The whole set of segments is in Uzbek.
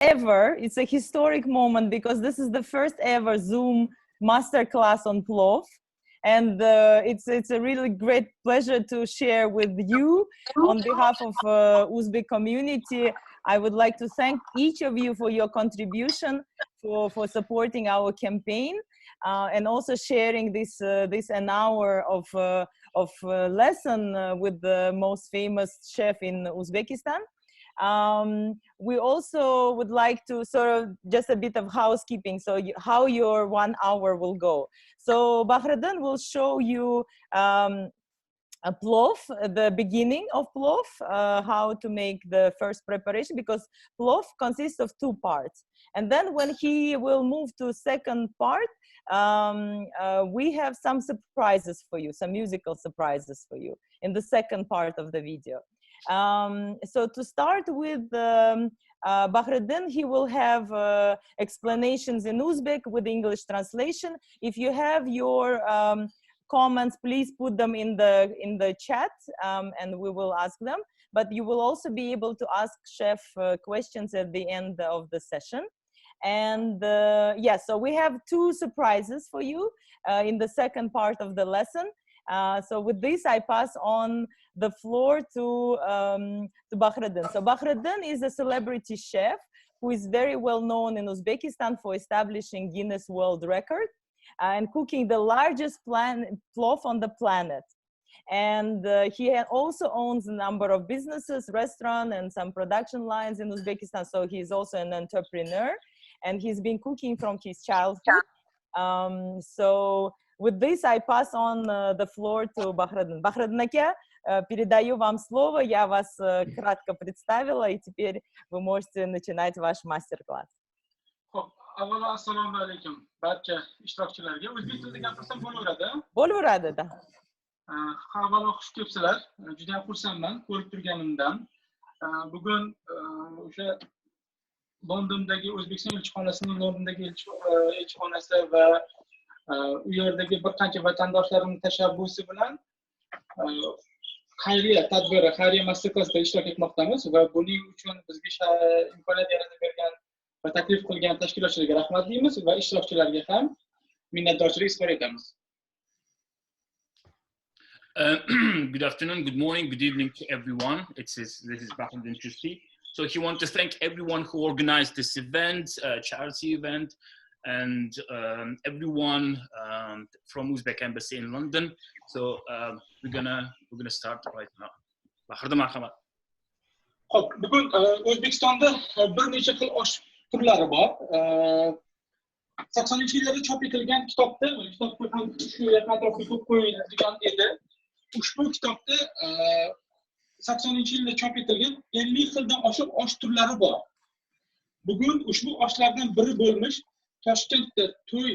ever, it's a historic moment because this is the first ever Zoom masterclass on Plov. And it's a really great pleasure to share with you on behalf of Uzbek community. I would like to thank each of you for your contribution, for supporting our campaign, and also sharing this an hour of lesson with the most famous chef in Uzbekistan. We also would like to sort of just a bit of housekeeping, so how your 1 hour will go. So Bahriddin will show you a plov, the beginning of plov, how to make the first preparation, because plov consists of 2 parts. And then when he will move to second part, we have some surprises for you, some musical surprises for you in the second part of the video. So to start with Bahriddin, he will have explanations in Uzbek with English translation. If you have your comments, please put them in the chat, and we will ask them. But you will also be able to ask Chef questions at the end of the session. And yes, so we have 2 surprises for you in the second part of the lesson. So with this, I pass on the floor to Bahriddin. So Bahriddin is a celebrity chef who is very well known in Uzbekistan for establishing Guinness World Record and cooking the largest plov on the planet. And he also owns a number of businesses, restaurants, and some production lines in Uzbekistan. So he's also an entrepreneur, and he's been cooking from his childhood. So with this, I pass on the floor to Bahriddin. Bahriddin aka, передаю вам слово. Я вас кратко представила, и теперь вы можете начинать ваш мастер-класс. Avvalo assalomu alaykum barcha ishtirokchilarga. O'zbek tilida gapirsam bo'laveradi? Bo'laveradi, da. Avvalo xush kelibsizlar. Juda ham xursandman ko'rib turganimdan. Bugun o'sha Londondagi O'zbekiston elchixonasining Londondagi elchixonasi va u yerdagi bir qancha vatandoshlarimning tashabbusi bilan xayriya tadbiri, xayriya masterclassda ishtirok etmoqdamiz va buning uchun bizga imkoniyat yaratib bergan va taklif qilgan tashkilotchilarga rahmat deymiz va ishtirokchilarga ham minnatdorchilik izhor etamiz. Good afternoon, good morning, good evening to everyone. This is Bahriddin Chustiy. So he wants to thank everyone who organized this event, charity event, and everyone from Uzbek Embassy in London. So we're gonna start right now. Bahriddin, marhamat. Xo'p, bugun O'zbekistonda bir necha xil osh turlari bor. 80-yillarda chop etilgan kitobda ham shu atrofga ko'p qo'yilgan edi. Ushbu kitobda 80-yilda chop etilgan 50 xildan oshiq osh turlari bor. Bugun ushbu oshlardan biri bo'lmish Toshkentda to'y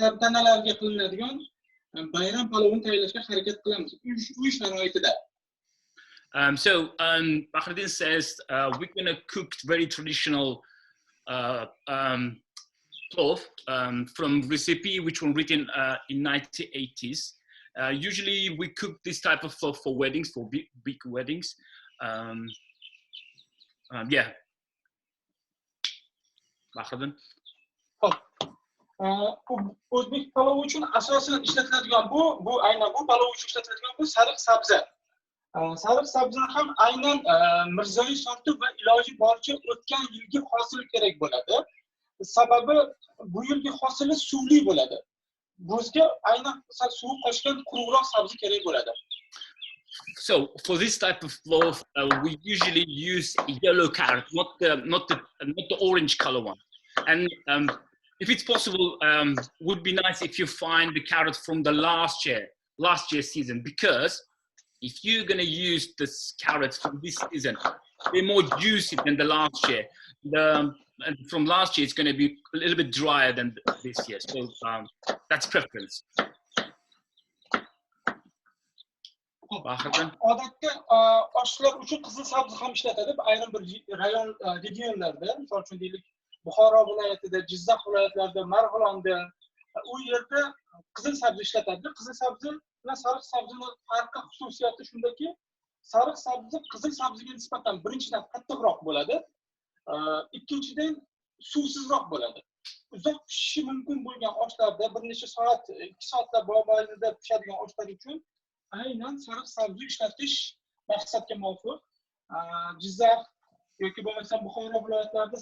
tantanalarga qilinadigan bayram palovini tayyorlashga harakat qilamiz. Uy sharoitida. So Bahriddin says we're going to cook very traditional plov from recipe which was written in 1980s. Usually we cook this type of plov for weddings, for big weddings. Yeah. Bahriddin. O'zbek palovi uchun asosan ishlatiladigan bu aynan bu palov uchun ishlatiladigan bu sariq sabzi. Sariq sabzi ham aynan Mirzoyi sorti va iloji boricha o'tgan yilgi hosil kerak bo'ladi. Sababi bu yilgi hosili suvli bo'ladi. Bizga aynan suv qo'shgan quruqroq sabzi kerak bo'ladi. So for this type of plov, we usually use yellow carrot, not the orange color one. And if it's possible, would be nice if you find the carrot from the last year season, because if you're going to use this carrots from this season, they're more juicy than the last year. And from last year, it's going to be a little bit drier than this year. So that's preference. Odatda oshlar uchun qizil sabzi ham ishlatadi. Ayrim bir rayon regionlarda, misol uchun deylik, Buxoro viloyatida, Jizzax viloyatlarida, Marg'ilonda u yerda qizil sabzi ishlatadi. Qizil sabzi bilan sariq sabzining farqi xususiyati shundaki, sariq sabzi qizil sabziga nisbatan birinchidan qattiqroq bo'ladi Ikkinchidan suvsizroq bo'ladi. Uzoq pishishi mumkin bo'lgan oshlarda bir necha soat, 2 soatlar mobaynida pishadigan oshlar uchun aynan sariq sabzi ishlatish maqsadga muvofiq. Jizzax yoki bo'lmasa Buxoro viloyatlarida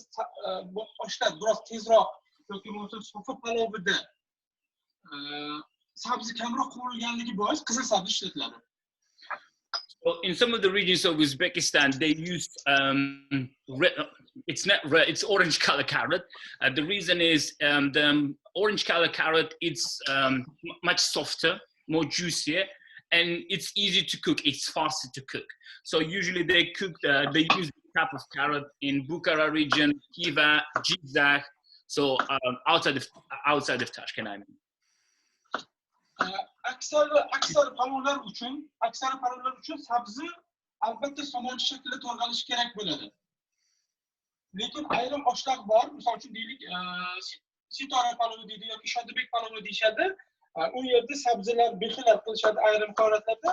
bu oshlar biroz tezroq yoki bo'lmasa so'fi palovida sabzi kamroq qo'yilganligi bois qizil sabzi ishlatiladi. Well, in some of the regions of Uzbekistan, they use it's orange color carrot. The reason is the orange color carrot it's much softer, more juicier, and it's easy to cook. It's faster to cook. So usually they use this type of carrot in Bukhara region, Khiva, Jizzax. So outside of Tashkent, I mean. Aksar palovlar uchun sabzi albatta somonchi shaklida to'g'ralishi kerak bo'ladi. Lekin ayrim oshlar bor, misol uchun deylik, sitora palovi deydi yoki shodibek palovi deyshadi. U yerda sabzilar behilar qilishadi ayrim holatlarda.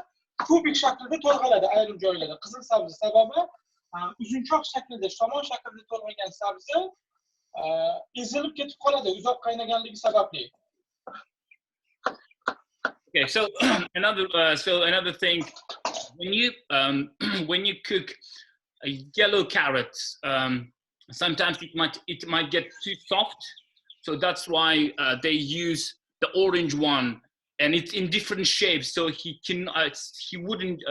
Kubik shaklida to'g'raladi ayrim joylarda. Qizil sabzi sababi uzunchoq shaklda, somon shaklida to'g'ralgan sabzi ezilib ketib qoladi uzoq qaynaganligi sababli. Okay, so another thing, when you cook yellow carrots, sometimes it might get too soft. So that's why they use the orange one, and it's in different shapes, so he wouldn't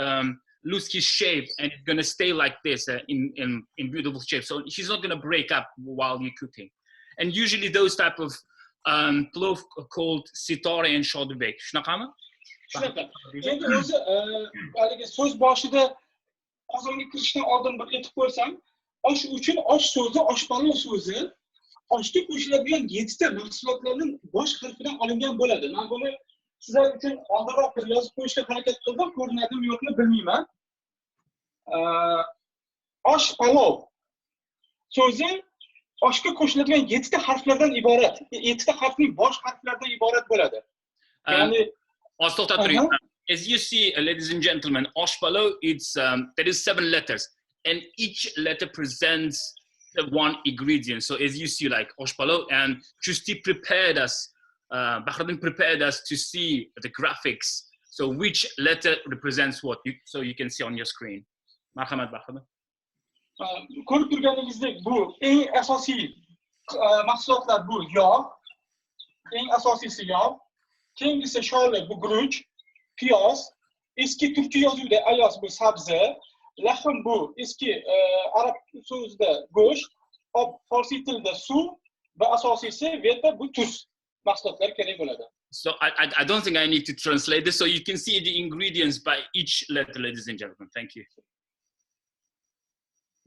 lose his shape, and it's gonna stay like this in beautiful shape. So she's not gonna break up while you're cooking. And usually those type of plov called sitore and shodibek. Shunaqami? Shunaqa. Endi o'zi haligi so'z boshida qozonga kirishdan oldin bir aytib qo'ysam, osh uchun osh so'zi, oshpalov so'zi oshga qo'shiladigan 7 ta mahsulotlarning bosh harfidan olingan bo'ladi. Men buni sizlar uchun oldinroq yozib qo'yishga harakat qildim, ko'rinadimi yo'qmi bilmayman. Oshpalov so'zi oshga qo'shiladigan 7 ta harflardan iborat. 7 ta harfning bosh harflaridan iborat bo'ladi. Ya'ni as you see, ladies and gentlemen, oshpalov there is 7 letters, and each letter presents the one ingredient. So as you see, like oshpalov, and Chustiy prepared us, Bahriddin prepared us to see the graphics. So which letter represents what? So you can see on your screen. Marhamat, Bahriddin. Ko'rib turganingizdek, bu eng asosiy mahsulotlar bu yog', eng asosiysi yog', keyingisi sholi bu guruch, piyoz, eski turkiy yozuvda ayos bu sabzi, lahm bu eski arab so'zida go'sht, farsiy tilda suv va asosiysi veta bu tuz mahsulotlar kerak bo'ladi. So I don't think I need to translate this, so you can see the ingredients by each letter, ladies and gentlemen. Thank you.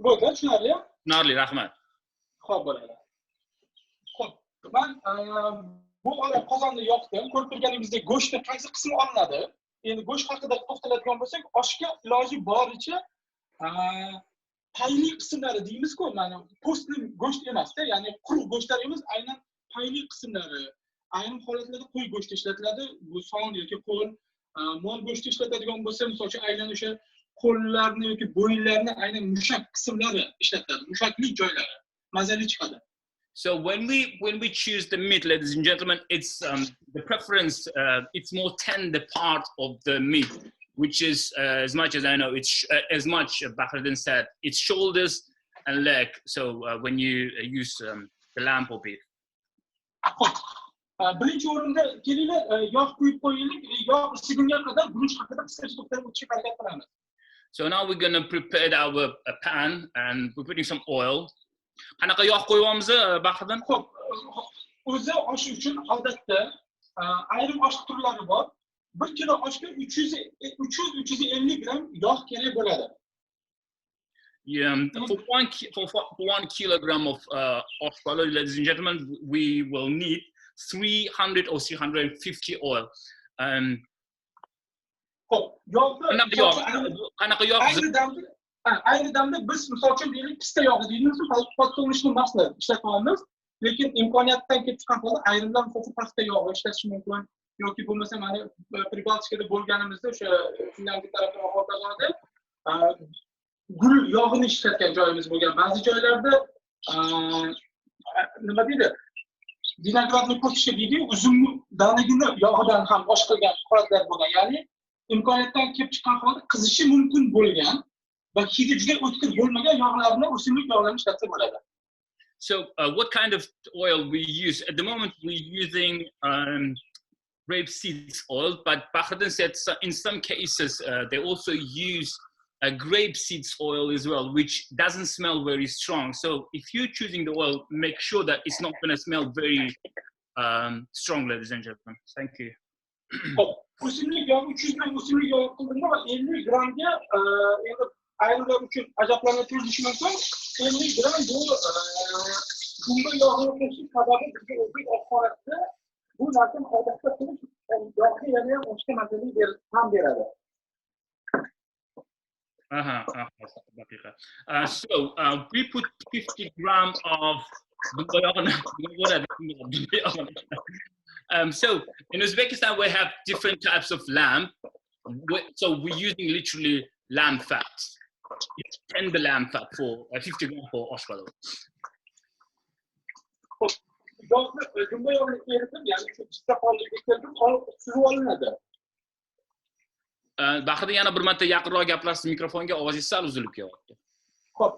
Bo'ldi, tushunarli? Tushunarli, rahmat. Xo'p, bo'ladi. Xo'p, men bu qozonni yoqdim. Ko'rib turganingizdek, go'shtning qaysi qismi olinadi? Endi go'sht haqida to'xtaladigan bo'lsak, oshga iloji boricha payli qismlari deymiz-ku, mana postning go'sht emas-da, ya'ni quruq go'shtlar emas, aynan payli qismlari. Ayrim holatlarda qo'y go'shti ishlatiladi, bu son yoki qo'l, mol go'shti ishlatadigan bo'lsa, masalan, aynan o'sha qo'llarni yoki bo'yinlarni aynan mushak qismlari ishlatiladi, mushakli joylari mazali chiqadi. So when we choose the meat, ladies and gentlemen, it's the preference. It's more tender part of the meat, which is as much as I know, it's as much Bahriddin said, it's shoulders and leg. So when you use the lamb or beef. Birinchi o'rinda kelinglar, yog' quyib qo'yaylik, yog' isigunga qadar guruch haqida qisqacha to'xtalib o'tishga harakat qilamiz. So now we're going to prepare our pan, and we're putting some oil. Qanaqa yog' qo'yamiz, Bahriddin? Xo'p, o'zi osh uchun odatda ayrim osh turlari bor. 1 kilo oshga 300-350 gram yog' kerak bo'ladi. For 1 kilogram of oshpalov, ladies and gentlemen, we will need 300 or 350 oil. Qanaqa yog'? Ayni damda biz misol uchun deylik pista yog'i deymiz, palto'lishni maslar ishlatyapmiz, lekin imkoniyatdan kelib chiqqan holda ayrimlar paxta yog'i ishlatish mumkin yoki bo'lmasa mana Pribaltikada bo'lganimizda o'sha Finlandiya tarafdan Oltazorda gul yog'ini ishlatgan joyimiz bo'lgan. Ba'zi joylarda nima deydi? Vinogradni ko'kishi deydi, uzum danagini yog'idan ham boshqagan holatlar bo'lgan. Ya'ni imkoniyatdan kelib chiqqan holda qizishi mumkin bo'lgan va hidi juda o'tkir bo'lmagan yog'larni o'simlik yog'larini ishlatsa bo'ladi. So what kind of oil we use? At the moment we're using rapeseed oil, but Bahriddin said in some cases they also use grape seeds oil as well, which doesn't smell very strong. So if you're choosing the oil, make sure that it's not going to smell very strong, ladies and gentlemen. Thank you. O'simlik yog'i 300 gram o'simlik yog'i qildim va 50 gramga endi ayrimlar uchun ajablanib ko'rishi mumkin. 50 gram bu dumba yog'ini qo'shib sababi bizga o'zbek oshxonasida bu narsani odatda qilish yog'ga yana ham oshga mazali ham beradi. So we put 50 grams of so in Uzbekistan we have different types of lamb. So we're using literally lamb fat. It's tender lamb fat for 50 grams for oshpalov. Bahriddin yana bir marta yaqinroq gapirasiz mikrofonga, ovozingiz sal uzilib kelyapti. Xo'p.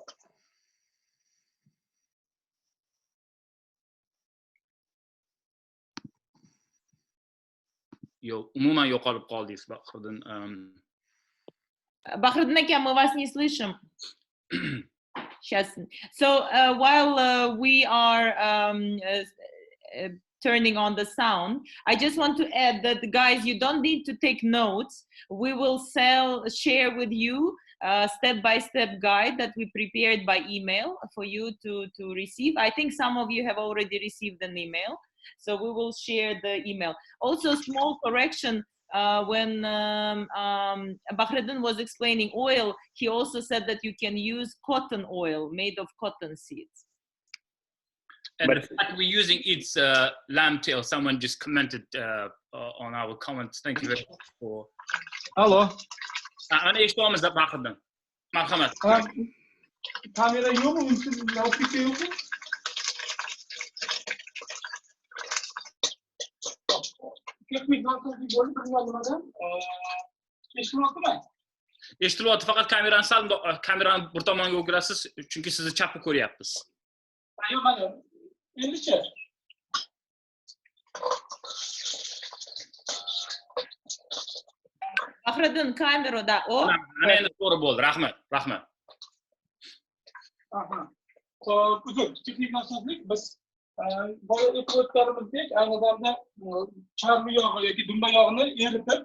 Yo'q, umuman yo'qolib qoldingiz, Bahriddin. Bahriddin aka, мы вас не слышим. Сейчас. So while we are turning on the sound, I just want to add that, guys, you don't need to take notes. We will share with you a step-by-step guide that we prepared by email for you to receive. I think some of you have already received an email, so we will share the email. Also, small correction, when Bahriddin was explaining oil, he also said that you can use cotton oil made of cotton seeds. And the fact we're using it's lamb tail. Someone just commented on our comments. Thank you very much for. Hello. Ana eshitamiz da Bahriddin. Marhamat. Kamera yo'qmi? Yo'qmi? Yo'qmi? Texnik noqullik bo'lib turganidan eshitilyaptimi? Eshitilyapti, faqat kamerani bir tomonga o'girasiz, chunki sizni chapni ko'ryapmiz. Yo'q, mana endichi. Bahriddin kamerada Mana endi to'g'ri bo'ldi. Rahmat. Aha. Uzr, texnik nosozlik. Biz boya o'tganimizdek, ayni damda charmi yog'i yoki dumba yog'ini eritib,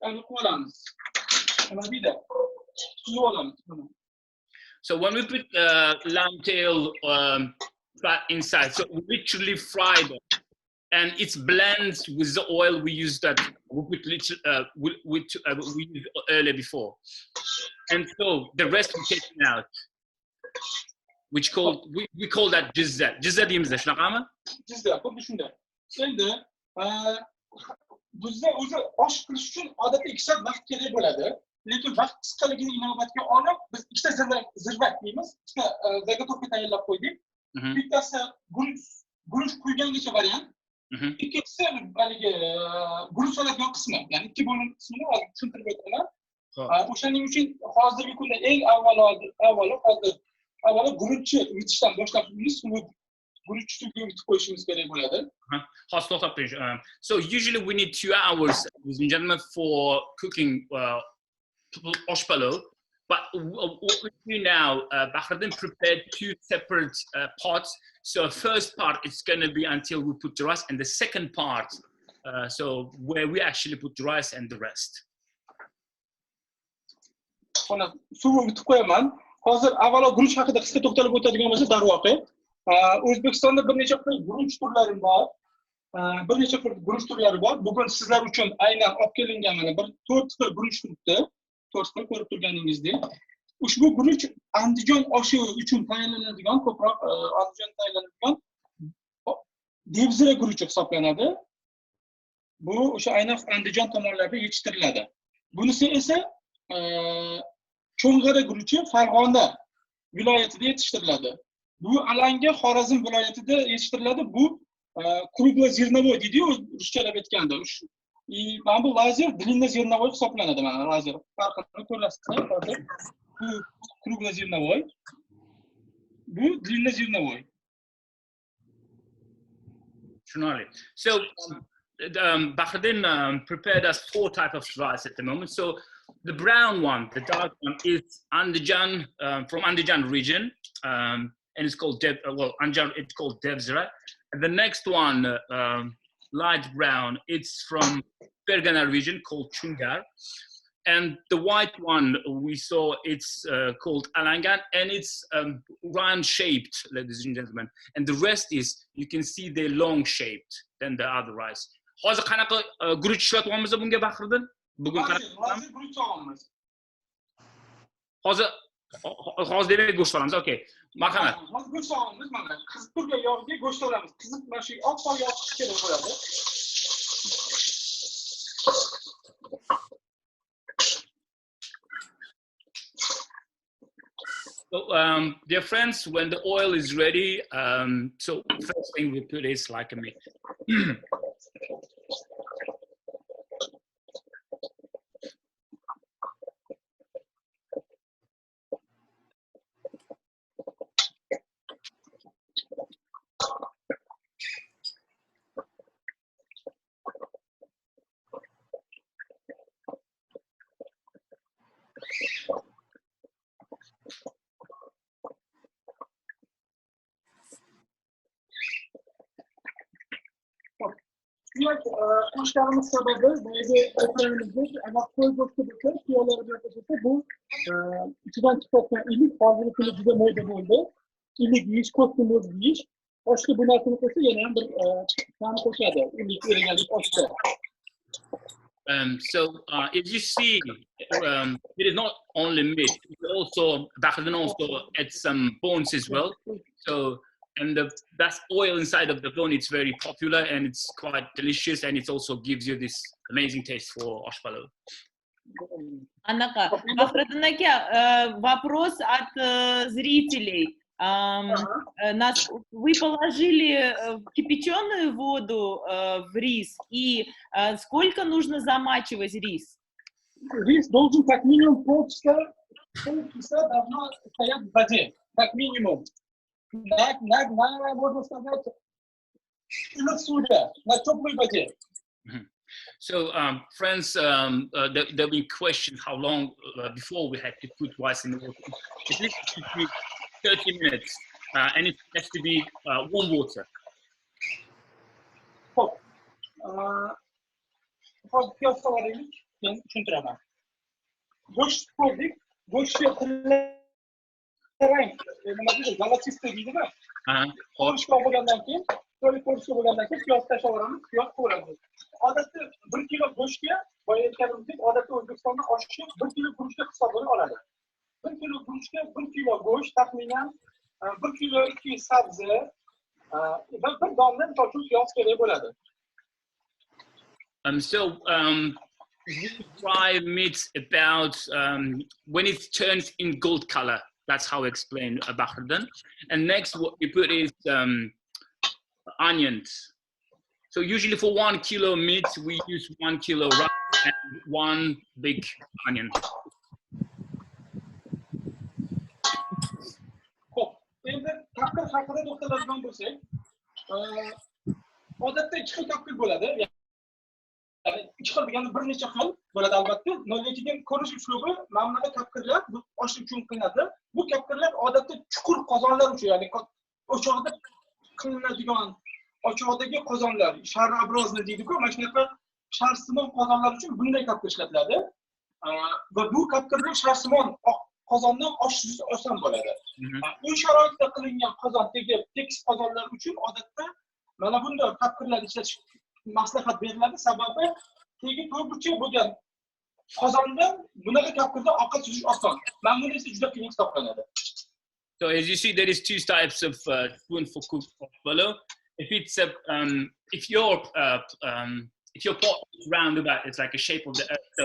qo'yib olamiz. Nima deydi? Suzib olamiz. So when we put lamb tail fat inside, so we literally fry them, and it's blends with the oil we used that we put we used earlier before, and so the rest we take out, which we call that jizza. Jizza deymiz, shunaqami? Jizza, xuddi shunday. Endi bizda o'zi osh qilish uchun odatda 2 soat vaqt kerak bo'ladi. Lekin vaqt qisqaligini inobatga olib, biz ikkita zirvat deymiz, ikkita zagotovka tayyorlab qo'ydik. Bittasi guruch quygangacha variant, ikkinchisi haligi guruch soladigan qismi, ya'ni 2 bo'lim qismini hozir tushuntirib o'taman. O'shaning uchun hozirgi kunda eng avvalo guruchni yutishdan boshlab guruch suvga yutib qo'yishimiz kerak bo'ladi. So usually we need 2 hours, ladies and gentlemen, for cooking oshpalov. But what we do now, Bahriddin prepared 2 separate pots. So first part is going to be until we put the rice, and the second part, so where we actually put the rice and the rest. Mana suvni yutib qo'yaman. Hozir avvalo guruch haqida qisqa to'xtalib o'tadigan bo'lsa, darvoqe, O'zbekistonda bir necha xil guruch turlari bor. Bugun sizlar uchun aynan olib kelingan mana 4 xil guruch turibdi. 4 xil ko'rib turganingizdek. Ushbu guruch Andijon oshi uchun tayyorlanadigan, ko'proq Andijon tayyorlanadigan devzira guruchi hisoblanadi. Bu o'sha aynan Andijon tomonlarda yetishtiriladi. Bunisi esa Cho'ng'ara guruchi Farg'ona viloyatida yetishtiriladi. Bu alanga Xorazm viloyatida yetishtiriladi. Bu kruglozерновой deydi-yu ruschalab aytganda. Mana bu lazer длиннозерновой hisoblanadi, mana lazer. Farqini ko'rasizlar hozir. Bu kruglozерновой. Bu длиннозерновой. So Bahriddin prepared us 4 types of rice at the moment. So the brown one, the dark one, is Andijan, from Andijan region, and it's called Andijan. It's called Devzra. And the next one, light brown, it's from Fergana region called Chungar. And the white one we saw, it's called Alangan, and it's round shaped, ladies and gentlemen. And the rest is, you can see they're long shaped than the other rice. Hozir qanaqa guruch ishlatamiz bunga Bahriddin? Bugun qanaqa guruch olamiz. Hozir demak go'sht olamiz. Okay. Marhamat. Hozir go'sht olamiz, mana qizib turgan yog'ga go'sht olamiz. Qizib mana shu oq yog' kerak bo'ladi. So, dear friends, when the oil is ready, so first thing we put is like a meat. Qo'shganimiz sababi boyagi aytganimizdek, agar qo'y go'shti bo'lsa, tuyoqlari bilan qo'shilsa, bu ichidan chiqayotgan ilik hozirgi kunda juda moda bo'ldi. Ilik yeyish, ko'kni yeyish, oshga bu narsani qo'shsa yana ham bir ta'm qo'shadi. Ilik eriganlik oshga. So as you see, it is not only meat. Bahriddin also adds some bones as well. So. And the best oil inside of the bone, it's very popular and it's quite delicious, and it also gives you this amazing taste for oshpalov. Bahriddin aka, вопрос от зрителей. Вы положили кипяченую воду в рис, и сколько нужно замачивать рис? Рис должен как минимум полчаса должно стоять в воде, как минимум. Можно сказать, на теплой воде. So, friends, there'll be questions how long before we had to put rice in the water. At least 30 minutes, and it has to be warm water. Zalotista deydimi? Qo'rishga bo'lgandan keyin, qo'rishga bo'lgandan keyin piyoz tashlaveramiz, piyoz qo'yamiz. Odatda 1 kilo go'shtga, boya aytganimizdek, odatda O'zbekistonda oshchi 1 kilo guruchga hisobini oladi. 1 kilo guruchga 1 kilo go'sht, taxminan 1 kilo 2 sabzi va 1 dona piyoz kerak bo'ladi. We fry meat about when it turns in gold color. That's how I explain Bahriddin. And next, what we put is onions. So usually for 1 kilo meat, we use 1 kilo rice and 1 big onion. Endi kapkir haqida to'xtaladigan bo'lsak, odatda 2 xil kapkir bo'ladi. Ya'ni 2 xil degani bir necha xil bo'ladi albatta. Lekin ko'rish uslubi mana bunaqa kapkirlar bu osh uchun qilinadi. Bu kapkirlar odatda chuqur qozonlar uchun, ya'ni o'choqda qilinadigan o'choqdagi qozonlar, sharobrozni deydi-ku, mana shunaqa sharsimon qozonlar uchun bunday kapkir ishlatiladi. Va bu kapkirlar sharsimon qozondan oshish oson bo'ladi. Uy sharoitida qilingan qozon, tekis qozonlar uchun odatda mana bunday kapkirlar ishlatish maslahat beriladi. Sababi tegi to'g'richa bo'lgan qozondan bunaqa kapkirda ovqat suzish oson. Mana buni esa juda qiyin hisoblanadi. So as you see, there is 2 types of spoon for cooked oshpalov. If it's if your pot is roundabout, it's like a shape of the earth, so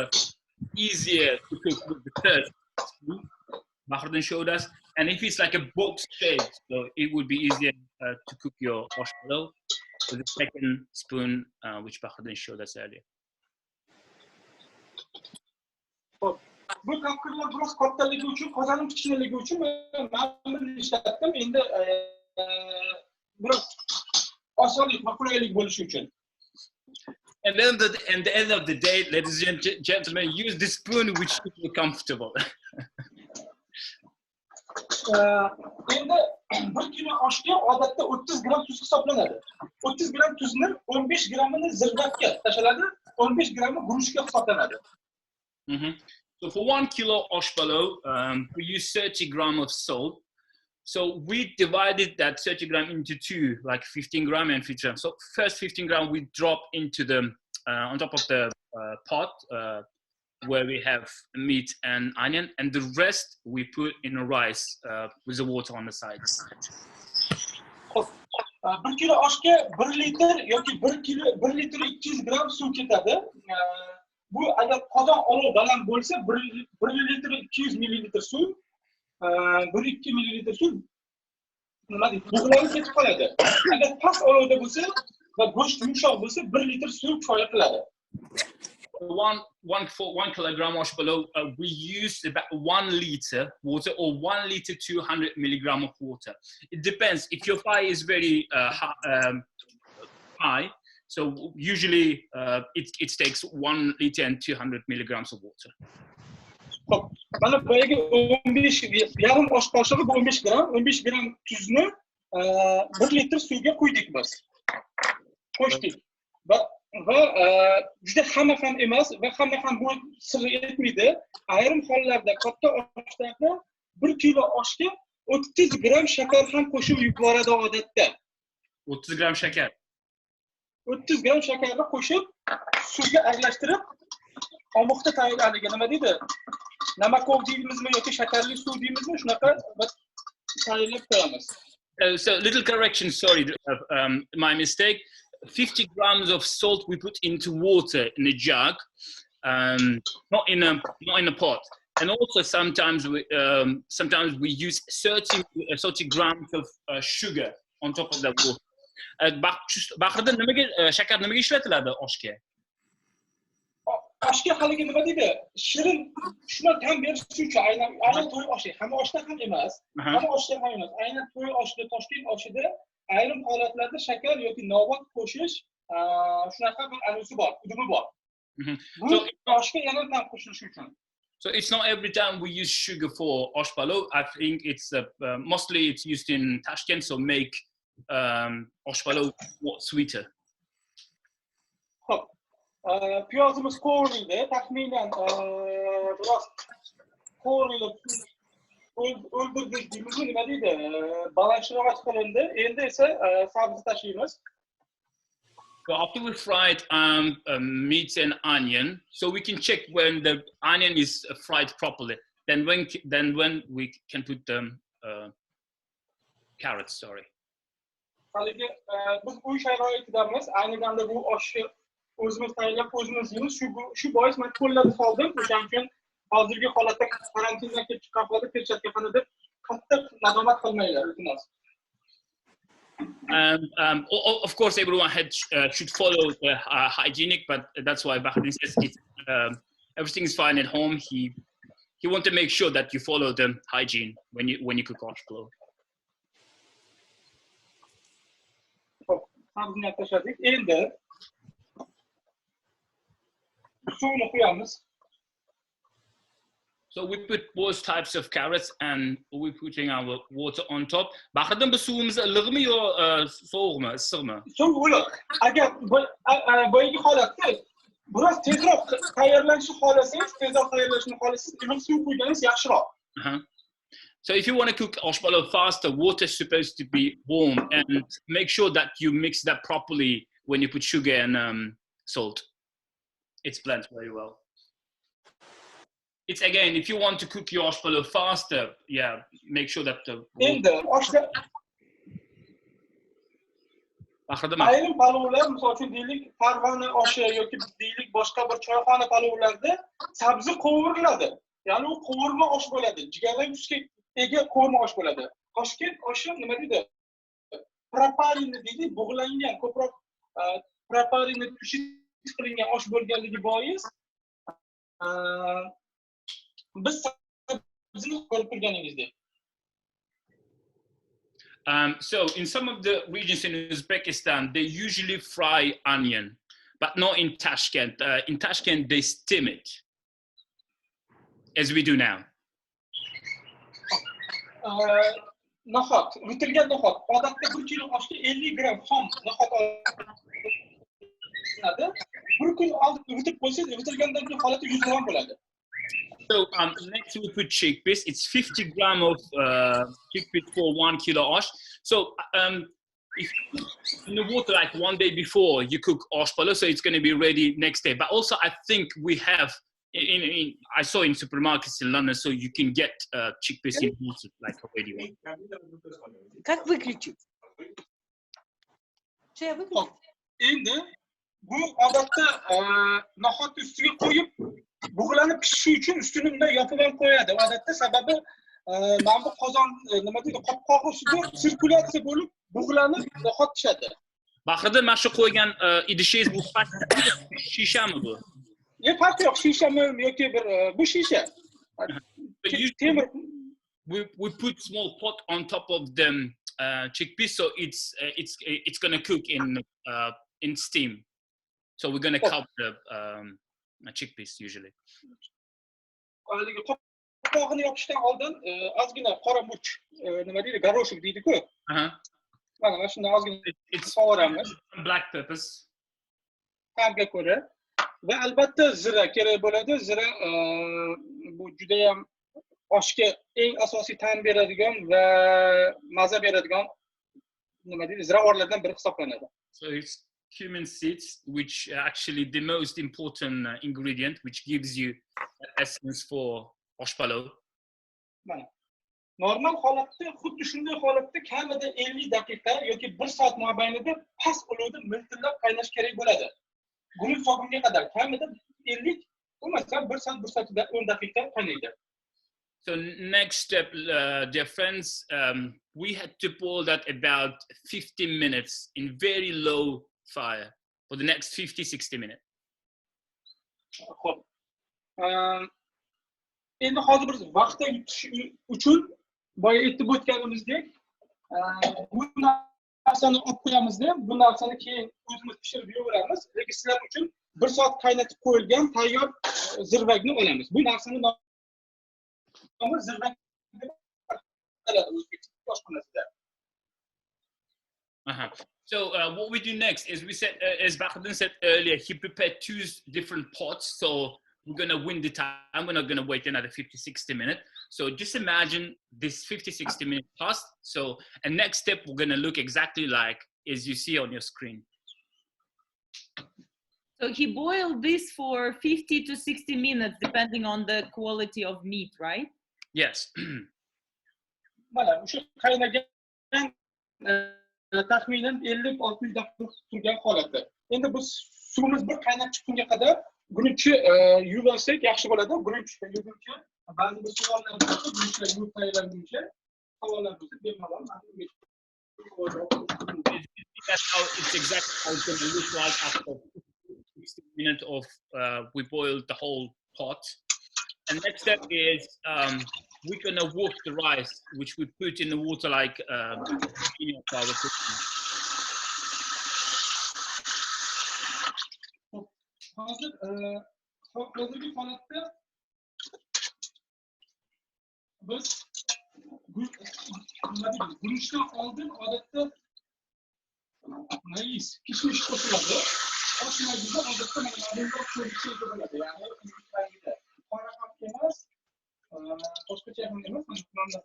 easier to cook with the third spoon. Bahriddin showed us. And if it's like a box shape, so it would be easier to cook your osh palov with the second spoon, which Bahriddin showed us earlier. Bu kapkirlar biroz kattaligi uchun, qozonim kichkinaligi uchun men buni ishlatdim. Endi biroz osonlik va qulaylik bo'lishi uchun. And then at the end of the day, ladies and gentlemen, use the spoon which you feel comfortable. Endi 1 kilo oshga odatda 30 gram tuz hisoblanadi. 30 gram tuzni 15 gramini zirvatga tashladi, 15 grami guruchga hisoblanadi. So for 1 kilo osh palov, we use 30 grams of salt. So we divided that 30 grams into two, like 15 grams and 15 grams. So first 15 grams we drop into the on top of the pot where we have meat and onion, and the rest we put in a rice with the water on the sides. 1 kilo oshga 1 litr yoki 1 litr 200 gram suv ketadi. Bu agar qozon olov baland bo'lsa 1 litr 200 millilitr suv, 1-2 millilitr suv nima deydi, bug'lanib ketib qoladi. Agar past olovda bo'lsa va go'sht yumshoq bo'lsa 1 litr suv kifoya qiladi. 1 kilogram osh palov, we use about 1 liter water or 1 liter 200 milligram of water. It depends. If your fire is very high, so usually it takes 1 liter and 200 milligrams of water. Mana boyagi 15 yarim osh qoshiq 15 gram tuzni 1 litr suvga qo'ydik biz. Qo'shdik. Va juda hamma ham emas va hamma ham bu sirri etmaydi. Ayrim hollarda katta oshlarda 1 kilo oshga 30 gram shakar ham qo'shib yuboradi odatda. 30 gram shakar. 30 gram shakarni qo'shib suvga aralashtirib omoqda tayyorlaniga nima deydi? Namakov deymizmi yoki shakarli suv deymizmi? Shunaqa tayyorlab qo'yamiz. So little correction, sorry, my mistake. 50 grams of salt we put into water in a jug, not in a pot. And also sometimes we use 30 grams of sugar on top of that water. Bahriddin, shakar nimaga ishlatiladi oshga? Oshga haligi nima deydi? Shirin shuni tam berish uchun aynan to'y oshi, hamma oshda ham emas. Hamma oshda ham emas. Aynan to'y oshida, Toshkent oshida ayrim holatlarda shakar yoki novot qo'shish shunaqa bir anusi bor, udumi bor. Bu oshga yana ham qo'shilishi uchun. So it's not every time we use sugar for osh palov. I think it's mostly it's used in Tashkent, so make osh palov more sweeter. Piyozimiz qovurildi, taxminan biroz qovurilib o'ldirdik deymizmi, nima deydi? Balanshiroq qilindi. Endi esa sabzi tashlaymiz. So after we fried meat and onion, so we can check when the onion is fried properly. Then when we can put the carrots. Sorry. Haligi biz uy sharoitidamiz. Ayni damda bu oshni o'zimiz tayyorlab o'zimiz yeymiz. Shu bois men qo'llarni soldim. O'shaning uchun hozirgi holatda karantindan kelib chiqqan holda perchatka qilib deb qattiq nadomat qilmanglar, iltimos. Of course, everyone should follow the hygienic, but that's why Bahriddin says everything is fine at home. He wants to make sure that you follow the hygiene when you cook osh palov. Sabzini tashladik. Endi suvni qo'yamiz. So we put both types of carrots and we're putting our water on top. Bahriddin, bu suvimiz iliqmi yo sovuqmi, issiqmi? Suv iliq. Agar boyagi holatda biroz tezroq tayyorlanishni xohlasangiz, iliq suv qo'yganingiz yaxshiroq. So if you want to cook osh palov faster, water is supposed to be warm, and make sure that you mix that properly when you put sugar and salt. It's blends very well. It's again, if you want to cook your osh palov faster, yeah, make sure that the. Ayrim palovlar, misol uchun deylik, Farg'ona oshi yoki deylik boshqa bir choyxona palovlarda sabzi qovuriladi. Ya'ni u qovurma osh bo'ladi. Jigarrang tusga ega qo'rma osh bo'ladi. Toshkent oshi nima deydi? Proparinni deydi, bug'langan, ko'proq proparinni tushib qilingan osh bo'lganligi bois biz sabzini ko'rib turganingizdek. So in some of the regions in Uzbekistan, they usually fry onion, but not in Tashkent. In Tashkent, they steam it, as we do now. No'xat, yutilgan no'xat. Odatda 1 kilo oshga 50 gram xom no'xat olinadi. 1 kun oldin yutib qo'ysangiz, yutilgandan keyin holati 100 gram bo'ladi. So next we put chickpeas. It's 50 gram of chickpeas for 1 kilo osh. So if in the water like one day before you cook oshpalo, so it's going to be ready next day. But also I think we have I saw in supermarkets in London, so you can get chickpeas in water like already. Как выключить? Что я выключу? Endi bu odatda no'xat ustiga qo'yib bug'lanib pishishi uchun ustini bunday yopib ham qo'yadi. Odatda sababi mana bu qozon nima deydi, qopqog'i ustida sirkulyatsiya bo'lib bug'lanib no'xat pishadi. Bahriddin, mana shu qo'ygan idishingiz bu shishami bu? Farqi yo'q, shishami yoki bir bu shisha. Temir. We put small pot on top of the chickpeas, so it's going to cook in steam. So we're going to cover the chickpeas usually. Haligi qopqog'ini yopishdan oldin ozgina qora murch, nima deydi, garoshik deydi-ku. Mana shunday ozgina qovuramiz. Black peppers. Ta'mga ko'ra. Va albatta zira kerak bo'ladi. Zira bu juda ham oshga eng asosiy ta'm beradigan va maza beradigan nima deydi, ziravorlardan biri hisoblanadi. So it's cumin seeds, which are actually the most important ingredient, which gives you essence for oshpalo. Mana normal holatda, xuddi shunday holatda kamida 50 daqiqa yoki 1 soat mobaynida past olovda miltillab qaynash kerak bo'ladi. Guruch so'g'imga qadar kamida 50, bo'lmasa 1 soat 10 daqiqa qaynaydi. So next step, dear friends, we had to boil that about 15 minutes in very low fire for the next 50-60 minutes. Xo'p. Endi hozir biz vaqtda yutish uchun boya aytib o'tganimizdek, bu narsani olib qo'yamizda, bu narsani keyin o'zimiz pishirib yuraveramiz. Lekin sizlar uchun 1 soat qaynatib qo'yilgan tayyor zirvakni olamiz. Bu narsani nomi zirvak deb ataladi o'zbekcha oshxonasida. So what we do next is we said, as Bahriddin said earlier, he prepared 2 different pots. So we're going to win the time. We're not going to wait another 50-60 minutes. So just imagine this 50-60 minutes past. So and next step, we're going to look exactly like as you see on your screen. So he boiled this for 50 to 60 minutes, depending on the quality of meat, right? Yes. Mana o'sha qaynagan taxminan 50-60 daqiqa turgan holatda. Endi biz suvimiz bir qaynab chiqqunga qadar guruchni yuvib olsak yaxshi bo'ladi. Guruchni yuvguncha ba'zi bir savollar bo'lsa, guruchlar yuvib tayyorlanguncha savollar bo'lsa bemalol That's how it's exactly how it's going to look like after 60 minutes of we boiled the whole pot. And next step is we're going to wash the rice, which we put in the water like flour cooking. Hozirgi holatda biz guruchdan oldin odatda mayiz, kishmish qo'shiladi. Osh mayizda odatda mana bunday ko'rishga bo'ladi. Ya'ni rangida qora ham emas, boshqacha ham emas, mana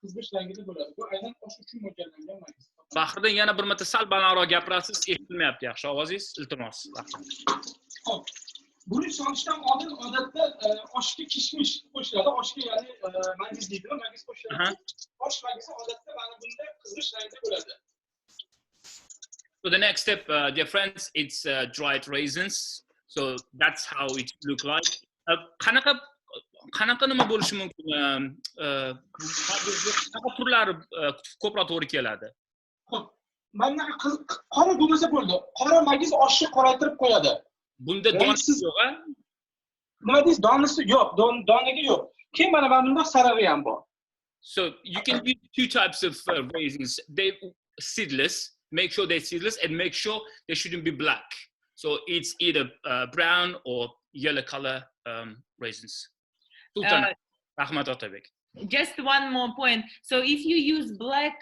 qizg'ish rangida bo'ladi. Bu aynan osh uchun mo'ljallangan mayiz. Bahriddin, yana bir marta sal balandroq gapirasiz, eshitilmayapti yaxshi ovozingiz, iltimos. Xo'p. Guruch solishdan oldin odatda oshga kishmish qo'shiladi. Oshga ya'ni mayiz deydi, mayiz qo'shiladi. Osh mayizi odatda mana bunday qizg'ish rangda bo'ladi. So the next step, dear friends, it's dried raisins. So that's how it look like. Qanaqa qanaqa nima bo'lishi mumkin? Qanaqa turlari ko'proq to'g'ri keladi? Xo'p, mana qora bo'lmasa bo'ldi. Qora magiz oshni qoraytirib qo'yadi. Bunda donasi yo'q-a? Nima deysiz? Donasi yo'q, donaga yo'q. Keyin mana bunda sarig'i ham bor. So you can use two types of raisins. They seedless. Make sure they're seedless and make sure they shouldn't be black. So it's either brown or yellow color raisins. Sultan, Rahmat Otabek. Just one more point. So if you use black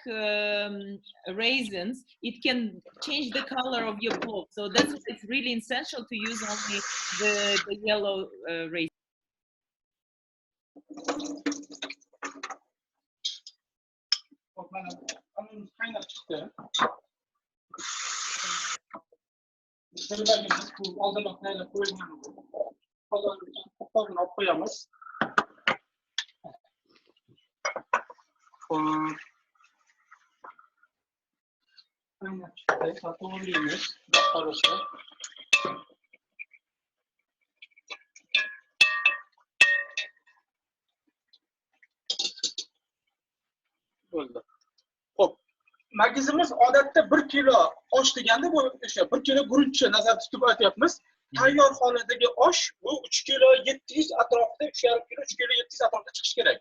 raisins, it can change the color of your plov. So that's why it's really essential to use only the yellow raisins. Qaynab chiqdi. Oldinroq qaynab qo'yilgan bu. Qozonni olib qo'yamiz. Qaynab chiqdi. To'g'raymiz. Qarasa. Bo'ldi. Xo'p, magizimiz odatda 1 kilo osh deganda bu o'sha 1 kilo guruchni nazarda tutib aytyapmiz. Tayyor holatdagi osh bu 3 kilo 700 atrofida, 3,5 kilo, 3 kilo 700 atrofida chiqishi kerak.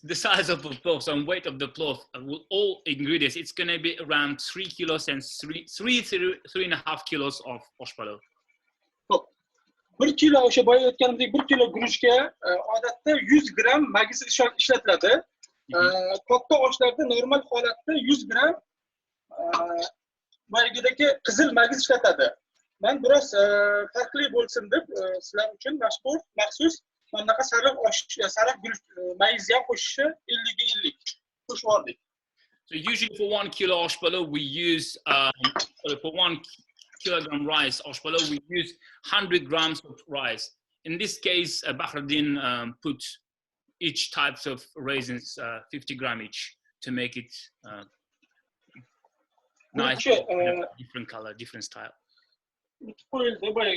The size of the plov, some weight of the plov, with all ingredients, it's going to be around 3 kilos and 3.5 kilos of osh palov. 1 kilo o'sha boya aytganimdek 1 kilo guruchga odatda 100 gram magiz ishlatiladi. Katta oshlarda normal holatda 100 gram boyagidagi qizil magiz ishlatadi. Men biroz farqli bo'lsin deb sizlar uchun maxsus bunaqa sariq guruch magiz ham qo'shishni 50 ga 50 qo'shib oldik. So usually for 1 kilo osh palov we use for 1 kilogram rice osh palov we use 100 grams of rice. In this case, Bahriddin put each types of raisins 50 gram each to make it nice, different color, different style. Qo'yildi, boya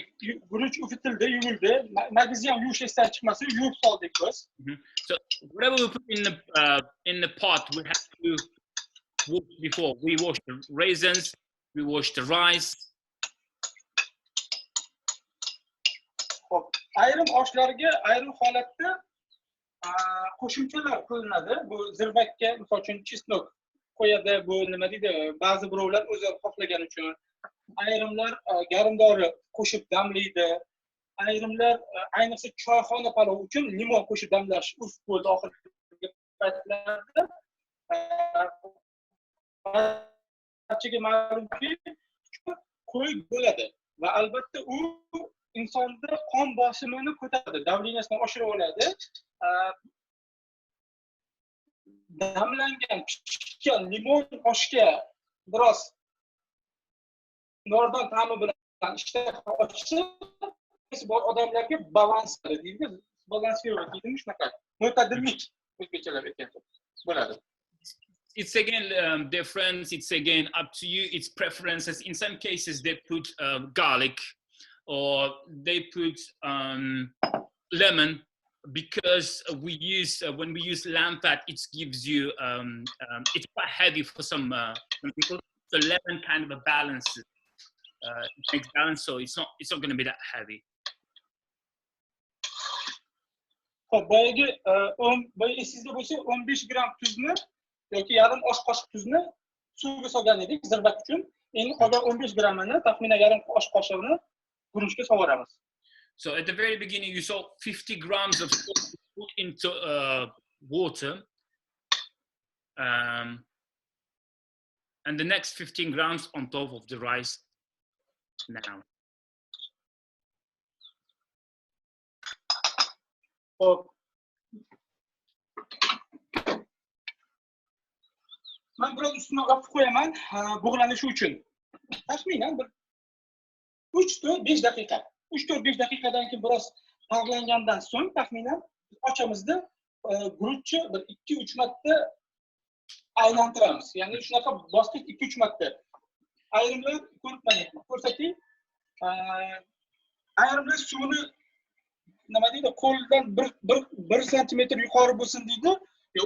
guruch uvitildi, yuvildi, magizni ham yuvishdan chiqmasa yuvib soldik biz. So whatever we put in the pot, we have to wash before. We wash the raisins, we wash the rice. Xo'p, ayrim oshlarga ayrim holatda qo'shimchalar qilinadi. Bu zirbakka, misol uchun chesnok qo'yadi, bu nima deydi, ba'zi birovlar o'zi xohlagan uchun. Ayrimlar garimdori qo'shib damlaydi. Ayrimlar ayniqsa choyxona palov uchun limon qo'shib damlash urf bo'ldi oxirgi paytlarda. Barchaga ma'lumki, qo'y bo'ladi va albatta u insonda qon bosimini ko'taradi, davleniyasini oshirib oladi. Damlangan, pishgan limon oshga biroz nordon ta'mi bilan ishtaha ochsa, bor odamlarga balans deydi, balansировать deydi, shunaqa. Mo'tadillik o'zbekchalar aytganda bo'ladi. It's again difference. It's again up to you. It's preferences. In some cases, they put garlic or they put lemon because when we use lamb fat, it gives you it's quite heavy for some people. So lemon kind of balances. It makes balance, so it's not going to be that heavy. Boyagi sizda bo'lsa 15 gram tuzni yoki yarim osh qoshiq tuzni suvga solgan edik zirbak uchun. Endi qolgan 15 gramini, taxminan yarim osh qoshiqni guruchga sovoramiz. So at the very beginning, you saw 50 grams of salt put into water, and the next 15 grams on top of the rice now. Men biroz ustini yopib qo'yaman, bug'lanishi uchun. Taxminan 3-5 daqiqa. 3-5 daqiqadan keyin biroz tag'langandan so'ng taxminan ochamizda guruchni 2-3 marta aylantiramiz. Ya'ni shunaqa bosqich 2-3 marta. Ayrimlar ko'rsataylik. ayrimlar suvni nima deydi, qo'ldan 1 santimetr yuqori bo'lsin deydi.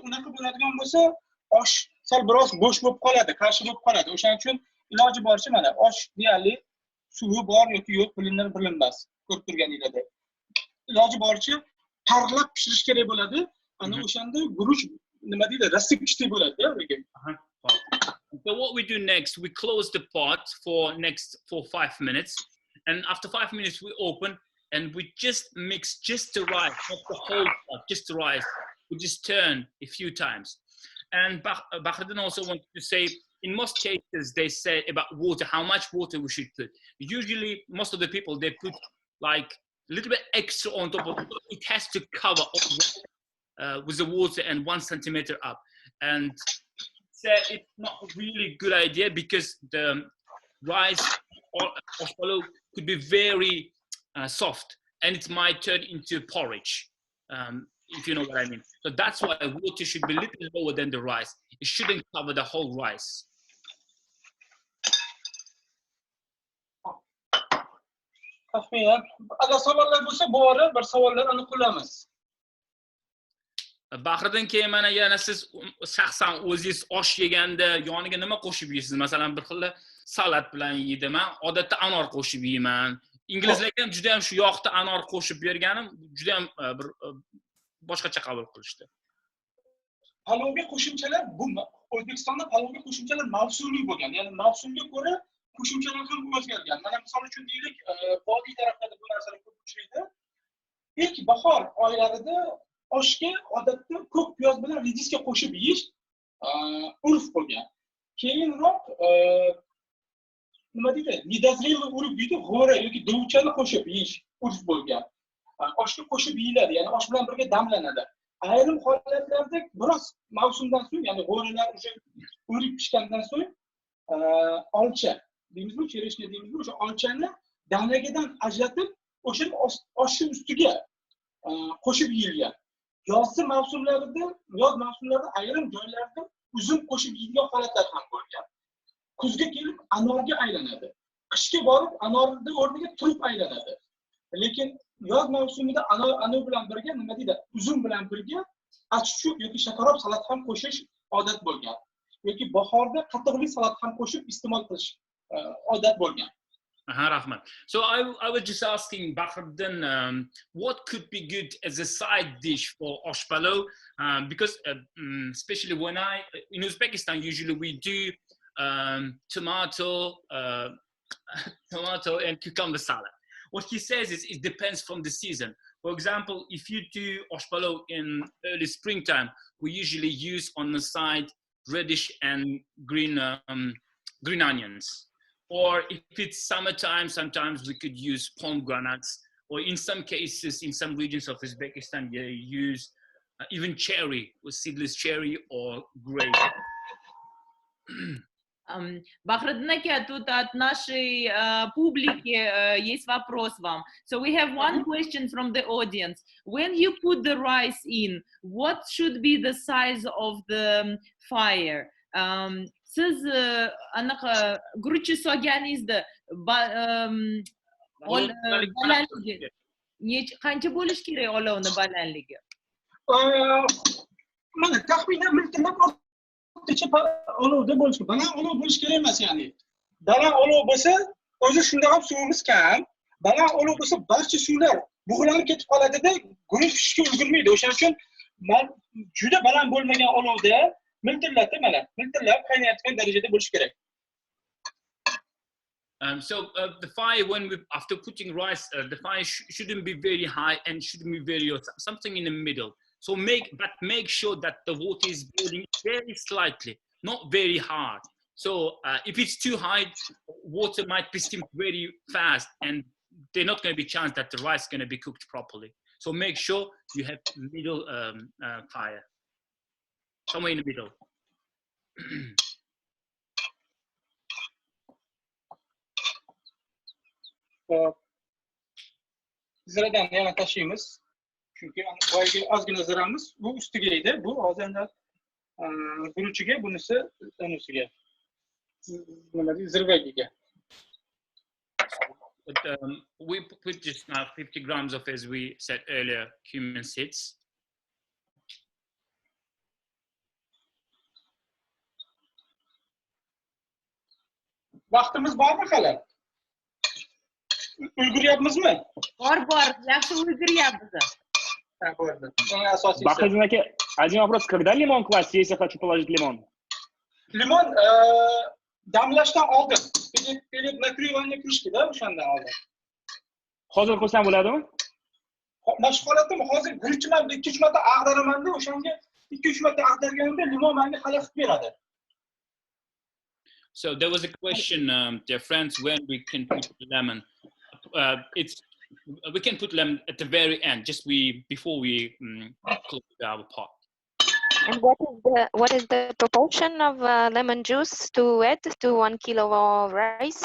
Unaqa bo'ladigan bo'lsa, osh sal biroz bo'sh bo'lib qoladi, qarshi bo'lib qoladi. O'shaning uchun iloji boricha mana osh deyarli suvi bor yoki yo'q bilinmas. Ko'rib turganinglardek. Iloji boricha parlab pishirish kerak bo'ladi. Ana o'shanda guruch nima deydi, rassipchitay bo'ladi-da, lekin. So what we do next, we close the pot for 5 minutes, and after 5 minutes we open and we just mix just the rice, not the whole pot, just the rice. We just turn a few times. And Bahriddin also wanted to say, in most cases, they say about water, how much water we should put. Usually, most of the people, they put like a little bit extra on top of it. It has to cover with the water and 1 centimeter up. And it's not really a good idea because the rice or oshpalov could be very soft and it might turn into porridge. If you know what I mean. So that's why water should be a little lower than the rice. It shouldn't cover the whole rice. Rahmat. Agar savollar bo'lsa, bora bir savollarni qilamiz. Bahriddin, keyin mana yana siz shaxsan o'zingiz osh yeganda yoniga nima qo'shib yeysiz? Masalan, bir xil salat bilan yeydi. Men odatda anor qo'shib yeyman. Inglizlar ham juda ham shu yoqda anor qo'shib berganim juda ham bir boshqacha qabul qilishdi. Palovga qo'shimchalar bu O'zbekistonda palovga qo'shimchalar mavsumiy bo'lgan. Ya'ni mavsumga ko'ra qo'shimchalar ham o'zgargan. Mana misol uchun deylik, vodiy taraflarda bu narsalar ko'p uchraydi. İlk bahor oylarida oshga odatda ko'k piyoz bilan rediska qo'shib yeyish urf bo'lgan. Keyinroq nima deydi? Недозрелый urf deydi, g'o'ra yoki dovchani qo'shib yeyish urf bo'lgan. Oshga qo'shib yeyiladi, ya'ni osh bilan birga damlanadi. Ayrim holatlarda biroz mavsumdan so'ng, ya'ni g'o'ralar o'sha o'rib pishgandan so'ng olcha deymizmi, chereshka deymizmi, o'sha olchani danagidan ajratib, o'shani oshning ustiga qo'shib yeyilgan. Yoz mavsumlarida ayrim joylarda uzum qo'shib yeyilgan holatlar ham bo'lgan. Kuzga kelib anorga aylanadi. Qishga borib anorning o'rniga turib aylanadi. Lekin yoz mavsumida anor bilan birga nima deydi? Uzum bilan birga achchuq yoki shakarop salat ham qo'shish odat bo'lgan. Yoki bahorda qatiqli salat ham qo'shib iste'mol qilish odat bo'lgan. Rahmat. So I was just asking Bahriddin, what could be good as a side dish for oshpalov? Because especially when in Uzbekistan, usually we do tomato and cucumber salad. What he says is it depends from the season. For example, if you do oshpalov in early springtime, we usually use on the side reddish and green onions. Or if it's summertime, sometimes we could use pomegranates. Or in some cases, in some regions of Uzbekistan, they use even cherry, or seedless cherry or grape. Bahriddin aka, тут от нашей публики есть вопрос вам. So we have one question from the audience. When you put the rice in, what should be the size of the fire? Siz anaqa guruchni solganingizda balandligi qancha bo'lish kerak olovni balandligi? Mana taxminan miltilab o'rtacha olovda bo'lishi, baland olov bo'lish kerak emas, ya'ni. Baland olov bo'lsa, o'zi shunda ham suvimiz kam. Baland olov bo'lsa, barcha suvlar bug'lanib ketib qoladida, guruch pishishga ulgurmaydi. O'shaning uchun juda baland bo'lmagan olovda miltillab qaynayotgan darajada bo'lish kerak. So the fire, after putting rice, the fire shouldn't be very high and shouldn't be very low, something in the middle. So make sure that the water is boiling very slightly, not very hard. So if it's too high, water might be steamed very fast and there's not going to be a chance that the rice is going to be cooked properly. So make sure you have middle fire. Somewhere in the middle. Ziradan yana tashlaymiz. Chunki boyagi ozgina ziramiz, bu ustiga edi. Bu hozirda guruchiga, bunisi unisiga. Nima deydi, zirvagiga. But we put just now 50 grams of, as we said earlier, cumin seeds. Vaqtimiz bormi hali? Ulguryapmizmi? Bor, yaxshi ulguryapmiz. Ha, bo'ldi. Eng asosiysi. Bahriddin aka, один вопрос. Когда лимон класть, если хочу положить лимон? Limon damlashdan oldin, pelib nakriyovanga kirishdi-da, o'shandan oldin. Hozir qo'ysam bo'ladimi? Mashq holatdami? Hozir birinchidan 2-3 marta ag'daraman-da, o'shanga 2-3 marta ag'darganimda limon menga xalaqit beradi. So there was a question, dear friends, when we can put lemon. We can put lemon at the very end, just before we close our pot. And what is the proportion of lemon juice to add to 1 kilo of rice?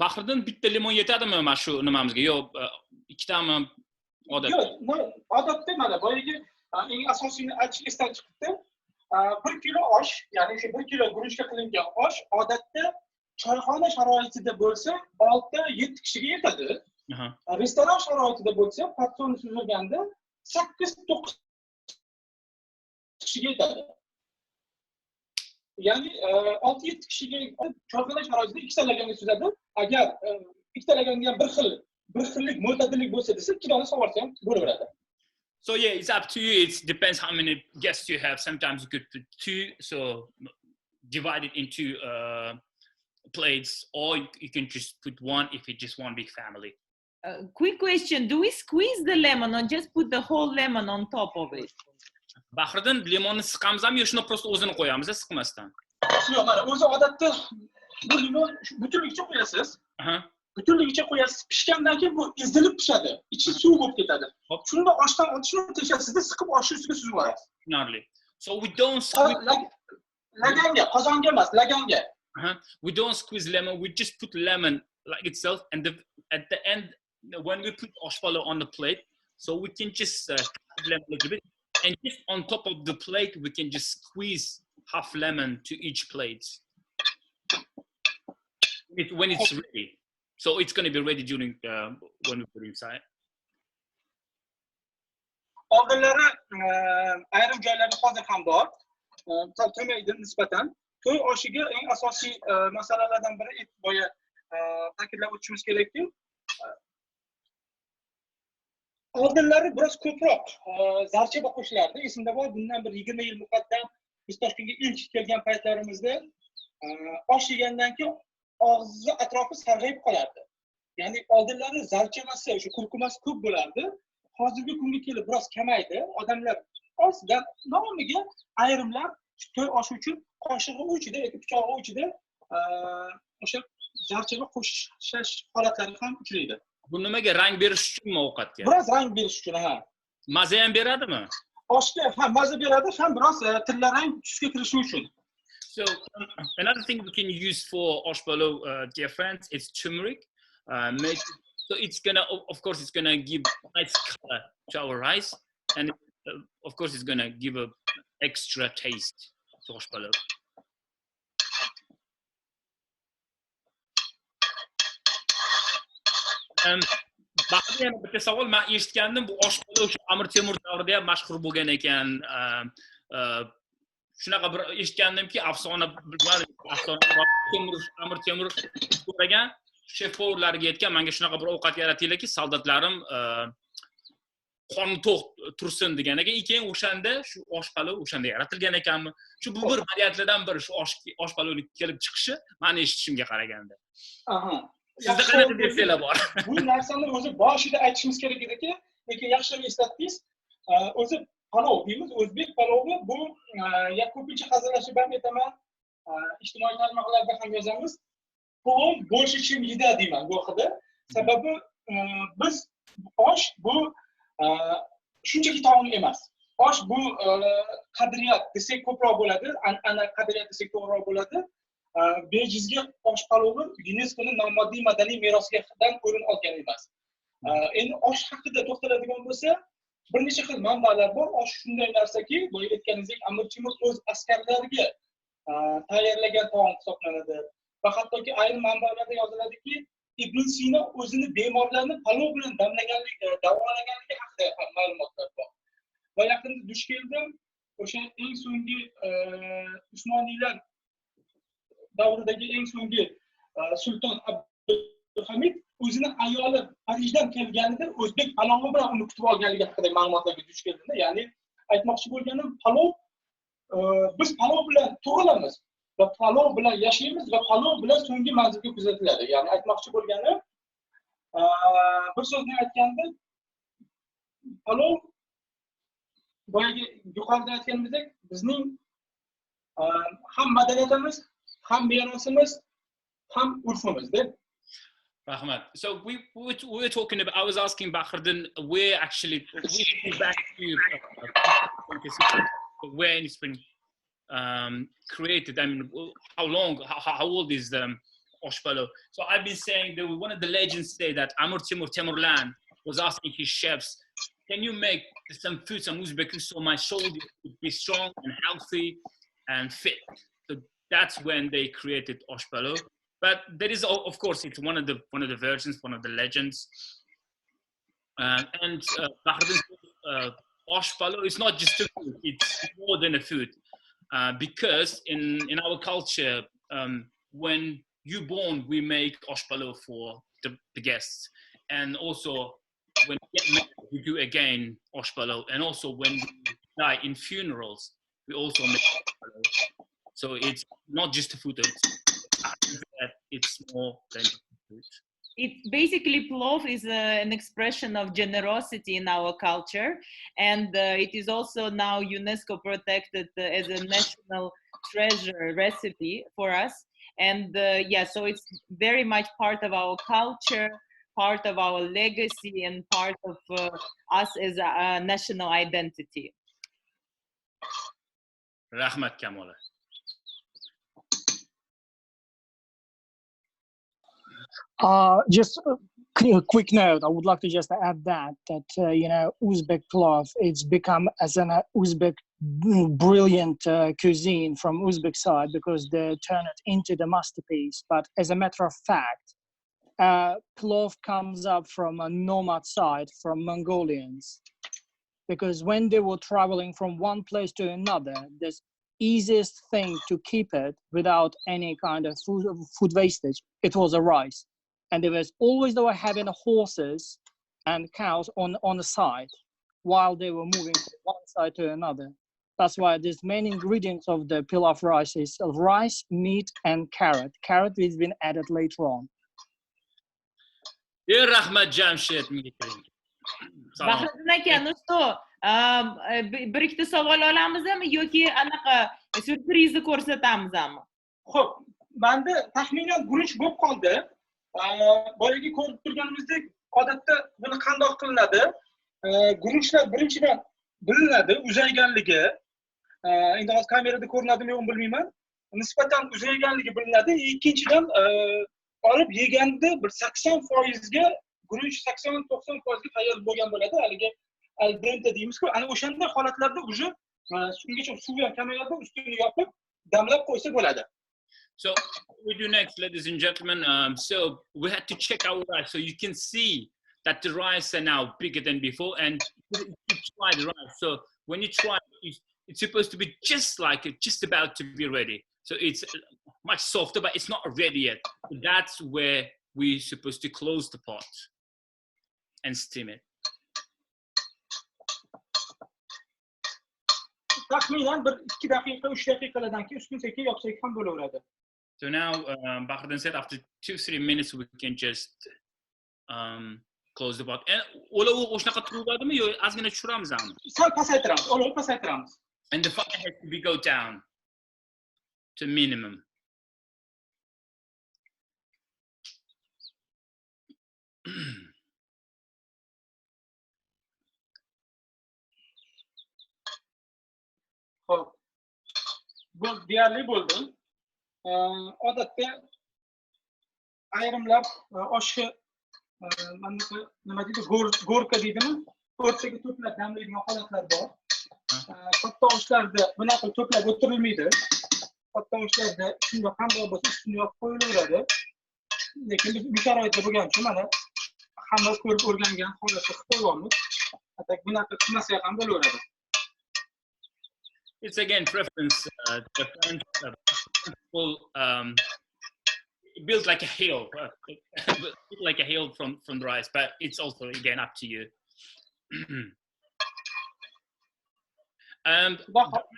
Bahriddin, bitta limon yetadimi mana shu nimamizga? Yo, ikkitami odat? Yo'q, odatda mana boyagi eng asosiyini aytish esdan chiqibdi. 1 kilo osh, ya'ni o'sha 1 kilo guruchga qilingan osh odatda choyxona sharoitida bo'lsa 6-7 kishiga yetadi. Restoran sharoitida bo'lsa, porsionni suzilganda 8-9 kishiga yetadi. Ya'ni 6-7 kishiga choyxona sharoitida ikkita laganga suzadi. Agar ikkita laganga ham bir xillik mo'tadillik bo'lsa desa, 2 dona sovarsa ham bo'laveradi. So yeah, it's up to you. It depends how many guests you have. Sometimes you could put 2, so divide it into plates, or you can just put 1 if it's just one big family. Quick question: do we squeeze the lemon or just put the whole lemon on top of it? Bahriddin, limonni siqamizmi yo shuni prosta o'zini qo'yamiz, siqmasdan? Yo'q, mana o'zi odatda bu limon butunligicha qo'yasiz. Butunligicha qo'yasiz. Pishgandan keyin bu ezilib pishadi. Ichi suv bo'lib ketadi. Shunda oshdan otishni tashlasizda siqib oshni ustiga suzib yuborasiz. Finally. So we don't squeeze laganga, qozonga emas, laganga. We don't squeeze lemon. We just put lemon like itself, and at the end, when we put oshpalo on the plate, so we can just cut lemon a little bit, and just on top of the plate, we can just squeeze half lemon to each plate when it's ready. So it's going to be ready during when we put it inside. Oldinlari ayrim joylarda hozir ham bor. To'maydi nisbatan. To'y oshiga eng asosiy masalalardan biri boya ta'kidlab o'tishimiz kerakki, oldinlari biroz ko'proq zarchava qo'shilardi. Esimda bor, bundan bir 20 yil muqaddam biz Toshkentga ilk kelgan paytlarimizda osh yegandan keyin og'zi atrofi sarg'ayib qolardi. Ya'ni oldinlari zarchavasi, o'sha kurkumasi ko'p bo'lardi. Hozirgi kunga kelib biroz kamaydi. Odamlar osidan nomiga ayrimlar to'y oshi uchun qoshig'i uchida yoki pichog'i uchida o'sha zarchava qo'shish holatlari ham uchraydi. Bu nimaga, rang berish uchunmi ovqatga? Biroz rang berish uchun, ha. Maza ham beradimi? Oshga ham maza beradi, ham biroz tillarang tusga kirishi uchun. So another thing we can use for oshpalo, dear friends, is turmeric. So it's gonna, of course, it's gonna give nice color to our rice, and of course, it's gonna give a extra taste to oshpalo. Bahriddin, bitta savol men eshitgandim, bu oshpalo o'sha Amir Temur davrida ham mashhur bo'lgan ekan. Shunaqa bir eshitgandimki, afsona Amir Temur so'ragan, shef-povurlarga aytgan, menga shunaqa bir ovqat yaratinglarki, soldatlarim qoni to'q tursin degan ekan. Keyin o'shanda shu oshpalo o'shanda yaratilgan ekanmi? Shu bu bir variantlardan biri, shu oshpaloning kelib chiqishi meni eshitishimga qaraganda. Aha. Sizda qanaqa versiyalar bor? Bu narsani o'zi boshida aytishimiz kerak ediki, lekin yaxshi eslatdingiz. O'zi palov deymiz, o'zbek palovi bu ko'pincha hazillashib ham aytaman, ijtimoiy tarmoqlarda ham yozamiz. Plov больше чем еда deyman bu haqida. Sababi biz osh bu shunchaki taom emas. Osh bu qadriyat desak ko'proq bo'ladi, ana qadriyat desak to'g'riroq bo'ladi. Bejizga osh palovi UNESCOning nomoddiy madaniy merosidan o'rin olgan emas. Endi osh haqida to'xtaladigan bo'lsa, bir necha xil manbalar bor. Osh shunday narsaki, boya aytganingizdek, Amir Temur o'z askarlariga tayyorlagan taom hisoblanadi. va hattoki ayrim manbalarda yoziladiki, Ibn Sino o'zini bemorlarni palov bilan davolaganligi haqida ma'lumotlar bor. Va yaqinda duch keldim, o'sha eng so'nggi Usmoniylar davridagi eng so'nggi sulton Abdulhamid o'zini ayoli Parijdan kelganida o'zbek palovi bilan uni kutib olganligi haqida ma'lumotlarga duch keldim. Ya'ni aytmoqchi bo'lganim, palov biz palov bilan tug'ilamiz va palov bilan yashaymiz va palov bilan so'nggi manzilga kuzatiladi. Ya'ni aytmoqchi bo'lganim, bir so'zni aytganda, palov boyagi yuqorida aytganimizdek bizning ham madaniyatimiz, ham merosimiz, ham urfimizda. Rahmat. So we were talking about, I was asking Bahriddin where actually, we back to where it's been created. I mean, how long, how old is oshpalo? So I've been saying that one of the legends say that Amir Temurlan was asking his chefs, can you make some food, some Uzbek food, so my soldiers would be strong and healthy and fit? So that's when they created oshpalo. But there is, of course, it's one of the versions, one of the legends. And Bahriddin oshpalo is not just a food; it's more than a food, because in our culture, when you're born, we make oshpalo for the guests, and also when we get married, we do again oshpalo, and also when we die in funerals, we also make oshpalo. So it's not just a food; it's more than food. It basically, plov is an expression of generosity in our culture, and it is also now UNESCO protected as a national treasure recipe for us. And yeah, so it's very much part of our culture, part of our legacy, and part of us as a national identity. Rahmat Kamola. Just a quick note. I would like to just add that you know, Uzbek plov, it's become as an Uzbek brilliant cuisine from Uzbek side because they turn it into the masterpiece. But as a matter of fact, plov comes up from a nomad side, from Mongolians, because when they were traveling from one place to another, the easiest thing to keep it without any kind of food wastage, it was a rice. And they were having horses and cows on the side while they were moving from one side to another. That's why there's main ingredients of the pilaf rice is rice, meat, and carrot. Carrot has been added later on. Ya Rahmat Jamshid. Bahriddin aka, ну что, bir ikkita savol olamizmi yoki anaqa syurprizni ko'rsatamizmi? Xo'p, menda taxminan guruch bo'lib qoldi. Boyagi ko'rib turganimizdek, odatda buni qandoq qilinadi? Guruchlar birinchidan bilinadi uzayganligi. Endi hozir kamerada ko'rinadimi yo'qmi bilmayman. Nisbatan uzayganligi bilinadi. Ikkinchidan olib yeganda bir 80% ga guruch 80-90% ga tayyor bo'lgan bo'ladi. Haligi al dente deymiz-ku, ana o'shanda holatlarda uje ungacha suv ham kamayadi, ustini yopib damlab qo'ysa bo'ladi. So what we do next, ladies and gentlemen, so we had to check our rice, so you can see that the rice are now bigger than before, and you try the rice. So when you try, it's supposed to be just like it, just about to be ready. So it's much softer, but it's not ready yet. So that's where we're supposed to close the pot and steam it. Taxminan bir 2 daqiqa, 3 daqiqalardan keyin ustini sekin yopsak ham bo'laveradi. So now, Bahriddin said after 2-3 minutes we can just close the pot. And olav o'shnaqa turaveradimi yo ozgina tushiramizmi? Sal pasaytiramiz, olovni pasaytiramiz. And the fire has to be go down to minimum. Xo'p. Bu deyarli bo'ldi. Odatda ayrimlar oshni nima deydi, go'rka deydimi? O'rtaga to'plab damlaydigan holatlar bor. Katta oshlarda bunaqa to'plab o'tirilmaydi. katta ishlarda shundoq ham bo'lsa shundoq qo'yilaveradi. Lekin biz bu sharoitda bo'lgan uchun mana hamma ko'rib o'rgangan holatda qilib qo'yganmiz. Atak bunaqa qilmasa ham bo'laveradi. It's again preference. Different people build like a hill, like a hill from the rice, but it's also again up to you.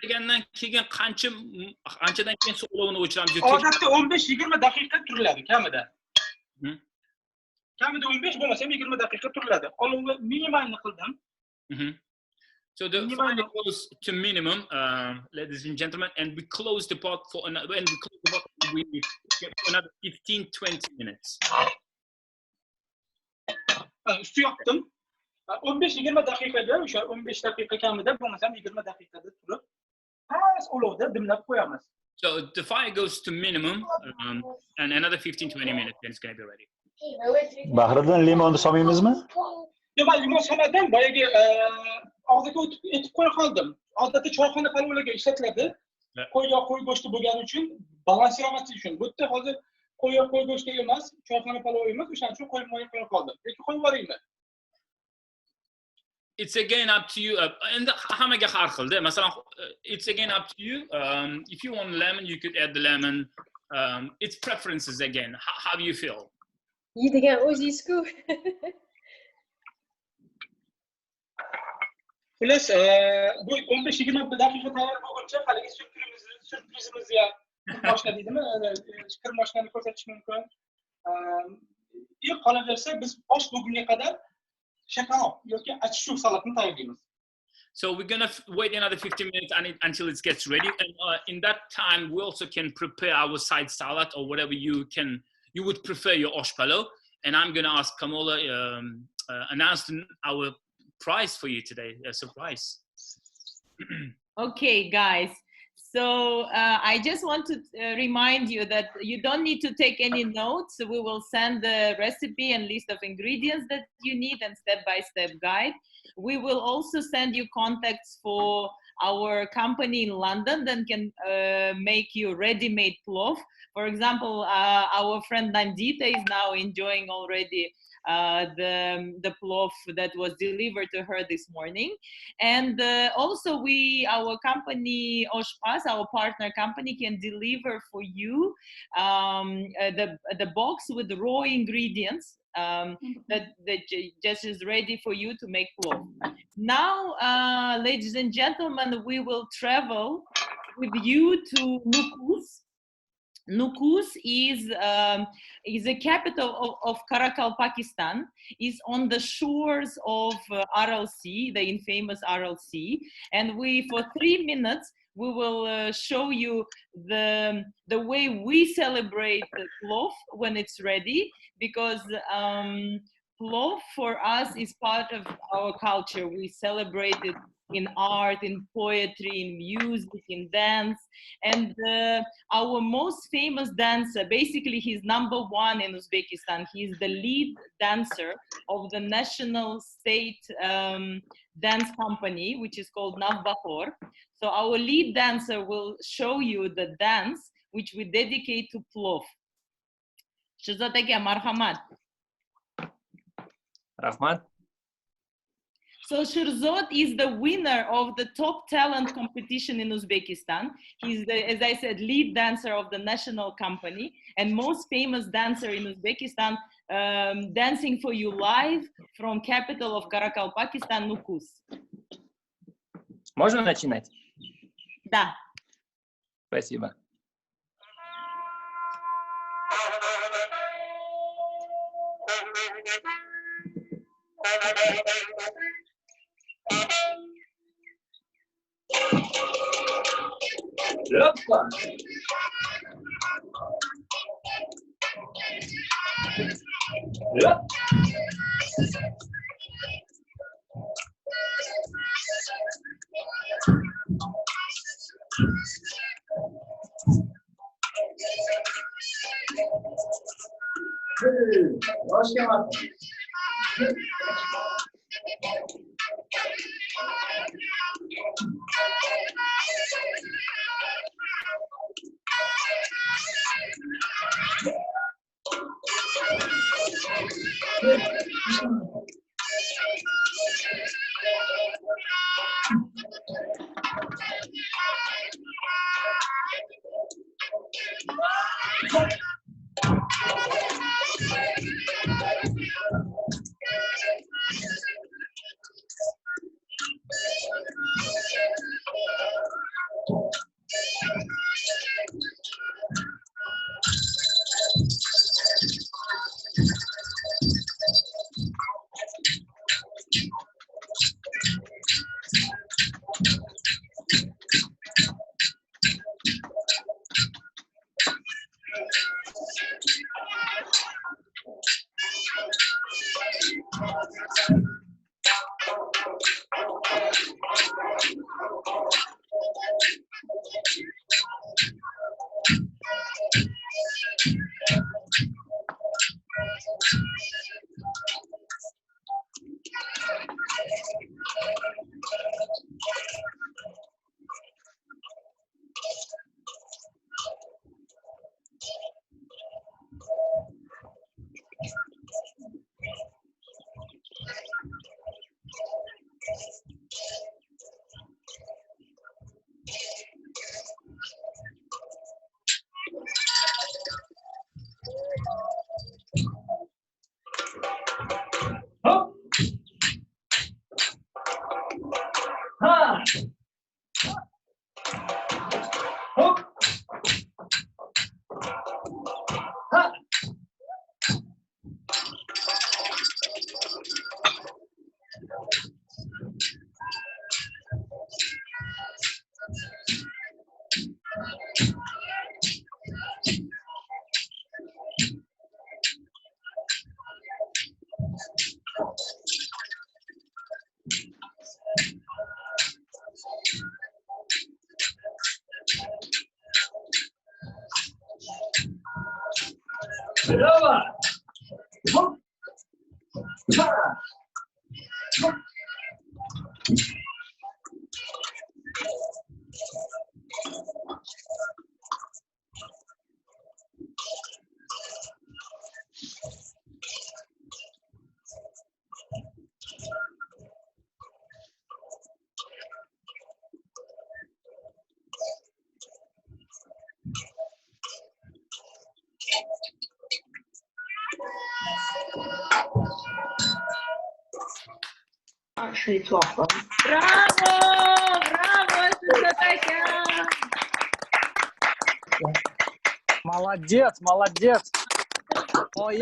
Degandan keyin qanchadan keyin so'lovni o'chiramiz? Odatda 15-20 daqiqa turiladi kamida. Kamida 15 bo'lmasa 20 daqiqa turiladi. Olovni minimalni qildim. So the fire goes to minimum, ladies and gentlemen, and we close the pot for another. When we close the pot, we get for another 15-20 minutes. Üstü yaptım. 15-20 daqiqada, o'sha 15 daqiqa kamida bo'lmasam 20 daqiqada turib, past olovda dimlab qo'yamiz. So the fire goes to minimum, and another 15-20 minutes, then it's going to be ready. Bahriddin, limonni solmaymizmi? Yo'q, limon solmadim, boyagi og'ziga etib qo'ya qoldim. Odatda choyxona palovlarga ishlatiladi. Qo'y go'shti bo'lgani uchun, balansiramaslik uchun. Bu yerda hozir qo'y go'shti emas, choyxona palovi emas, o'shaning uchun qo'ya qoldim. Lekin qo'yib yuboringmi? It's again up to you. And hammaga har xilda. Masalan, it's again up to you. If you want lemon, you could add the lemon. It's preferences again. How do you feel? Yeydigan o'zingizku. Plus, bu 15-20 daqiqa tayyor bo'lguncha haligi syurprizimizni boshlaydimi? Kir moshinani ko'rsatish mumkin. Qolaversa biz osh bo'lgunga qadar shokolad yoki achishuk salatni tayyorlaymiz. So we're going to wait another 15 minutes until it gets ready. And in that time, we also can prepare our side salad or whatever you would prefer your osh palo. And I'm going to ask Kamola announce our prize for you today, a surprise. Okay, guys. So I just want to remind you that you don't need to take any notes. We will send the recipe and list of ingredients that you need and step-by-step guide. We will also send you contacts for our company in London that can make you ready-made plov. For example, our friend Nandita is now enjoying already the plov that was delivered to her this morning. And also our company Oshpas, our partner company, can deliver for you the box with raw ingredients that just is ready for you to make plov. Now, ladies and gentlemen, we will travel with you to Nukus. Nukus is the capital of Karakal, Pakistan. Is on the shores of Aral Sea, the infamous Aral Sea. And for 3 minutes, we will show you the way we celebrate the plov when it's ready, because plov for us is part of our culture. We celebrate it in art, in poetry, in music, in dance. And our most famous dancer, basically he's #1 in Uzbekistan. He's the lead dancer of the national state dance company, which is called Navbahor. So our lead dancer will show you the dance which we dedicate to plov. Sherzod aka, marhamat. Rahmat. So Sherzod is the winner of the top talent competition in Uzbekistan. He's the, as I said, lead dancer of the national company and most famous dancer in Uzbekistan, dancing for you live from capital of Karakal, Pakistan, Nukus. Можно начинать? Да. Спасибо. Опа! Actually, Plov. Bravo! Bravo, Sherzod! Молодец, молодец. Ой,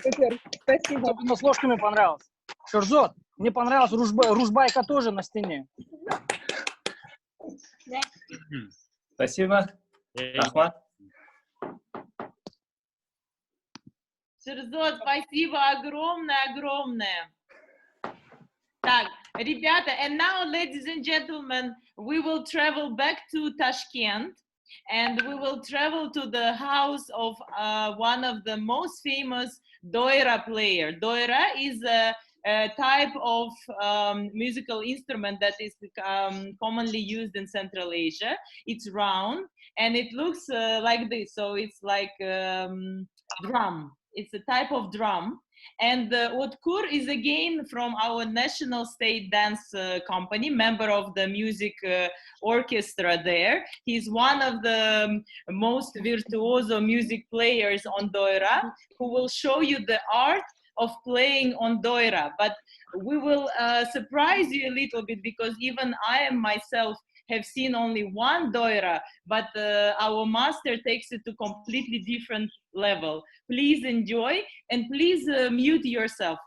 Супер, спасибо. особенно с ложками понравилось. Sherzod, мне понравилась ружбайка тоже на стене. Спасибо. Ахмад. Sherzod, спасибо огромное. Так, ребята, and now, ladies and gentlemen, we will travel back to Tashkent, and we will travel to the house of one of the most famous Doira player. Doira is a type of musical instrument that is commonly used in Central Asia. It's round and it looks like this, so it's like drum. It's a type of drum. And the Utkir is again from our national state dance company, member of the music orchestra there. He's one of the most virtuoso music players on Doira, who will show you the art of playing on Doira. But we will surprise you a little bit, because even I am myself have seen only one Doira, but our master takes it to completely different level. Please enjoy, and please mute yourself.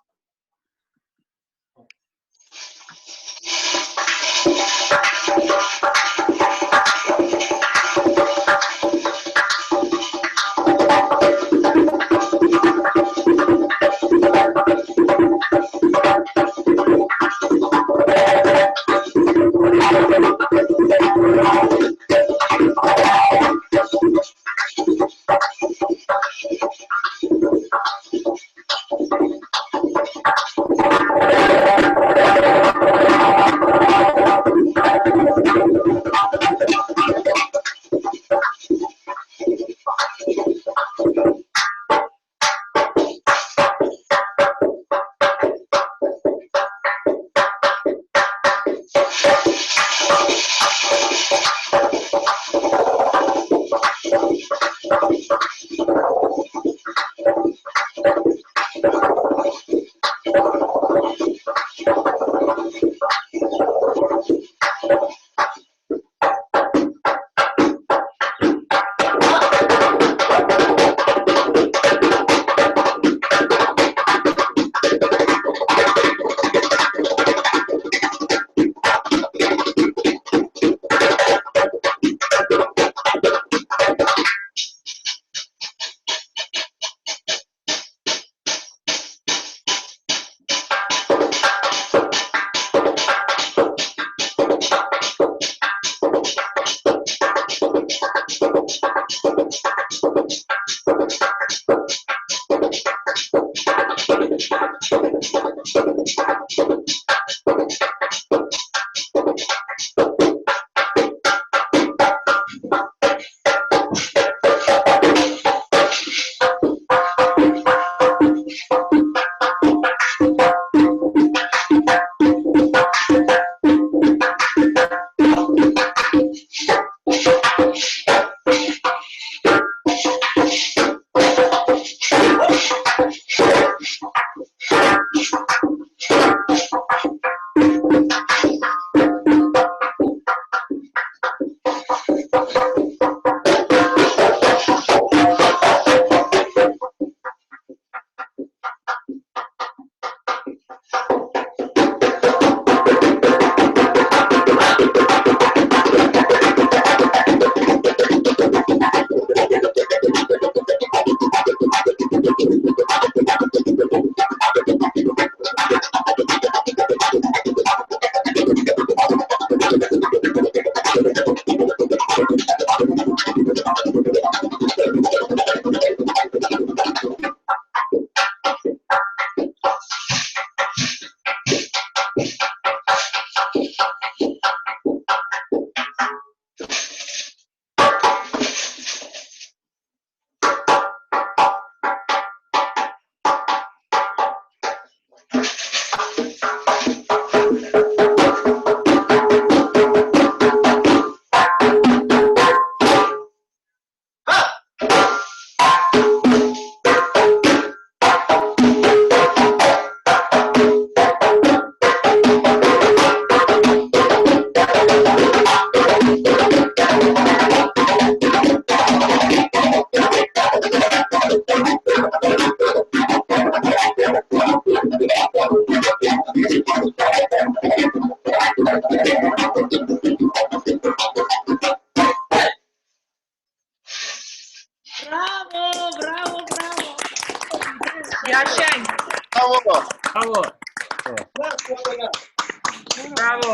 Bravo.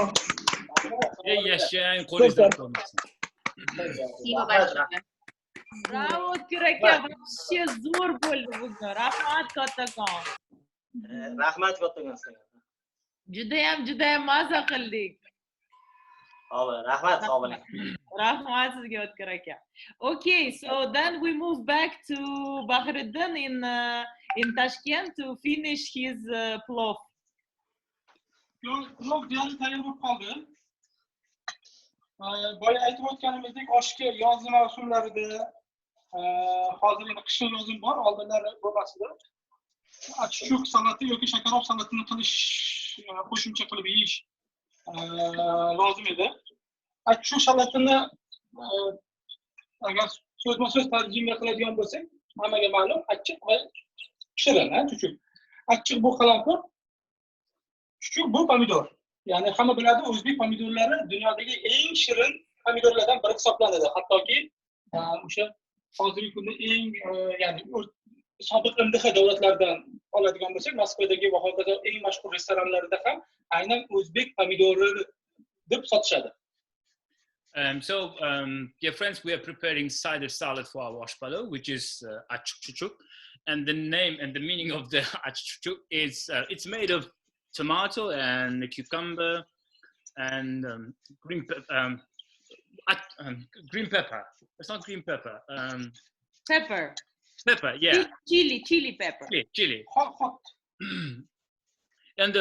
Ey yashang, qo'lingizdan qo'ymasin. Спасибо большое. Bravo, Utkir aka. Вообще zo'r bo'ldi bugun. Rahmat kattakon. Rahmat kattagon sizga. Judayam maza qildik. Rahmat, sog' bo'ling. Rahmat sizga Utkir aka. Okay, so then we move back to Bahriddin in Tashkent to finish his plov. Plov deyarli tayyor bo'lib qoldi. Boya aytib o'tganimizdek, oshga yoz mavsumlarida hozir endi qishki yozim bor, oldinlari bo'lmasdi. Achchiq salati yoki shakarob salatini qilish, qo'shimcha qilib yeyish lozim edi. Achchiq salatini agar so'zma-so'z tarjima qiladigan bo'lsak, hammaga ma'lum, achchiq va shirin, chuchuk. Achchiq bu qalampir, chuchuk bu pomidor. Ya'ni hamma biladi, o'zbek pomidorlari dunyodagi eng shirin pomidorlardan biri hisoblanadi. Hattoki o'sha hozirgi kunda eng ya'ni sobiq MDH davlatlardan oladigan bo'lsak, Moskvadagi va hokazo eng mashhur restoranlarda ham aynan o'zbek pomidori deb sotishadi. Dear friends, we are preparing cider salad for our oshpalo, which is achchuchuk, and the name and the meaning of the achchuchuk is it's made of tomato and cucumber and green pepper. It's not green pepper. Pepper. Pepper, yeah. Chili pepper. Chili. Hot. And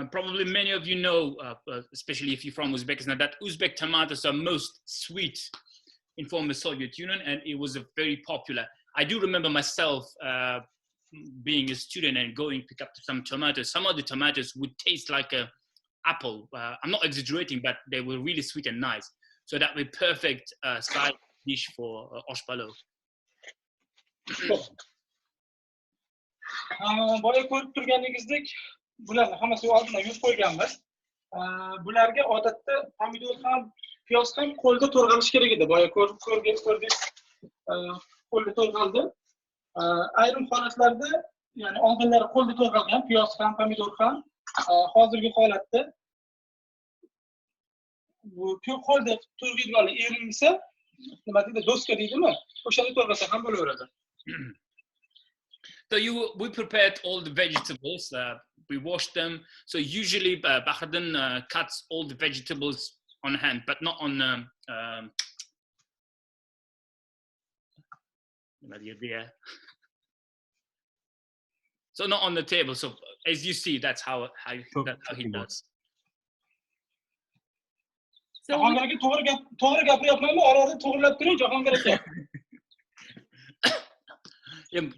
probably many of you know, especially if you're from Uzbekistan, that Uzbek tomatoes are most sweet in former Soviet Union, and it was a very popular. I do remember myself being a student and going pick up some tomatoes. Some of the tomatoes would taste like an apple. I'm not exaggerating, but they were really sweet and nice. So that would be perfect side dish for oshpalo. Boya ko'rib turganingizdek, bularni hammasiga oldindan yuvib qo'yganmiz. Bularga odatda pomidor ham, piyoz ham qo'lda to'rg'alish kerak edi. Boya ko'rdik, qo'lda to'rg'aldi. Ayrim holatlarda, ya'ni oldinlari qo'lda to'rg'algan piyoz ham, pomidor ham, hozirgi holatda bu qo'lda to'rg'ilgani erinsa, nima deydi, doska deydimi? O'shani to'rg'asa ham bo'laveradi. So we prepared all the vegetables, we washed them. So usually Bahriddin cuts all the vegetables on hand, but not on so not on the table. So as you see, that's how he does. So to'g'ri gapiryapmanmi? Orada to'g'rilab turing, Jahongir aka.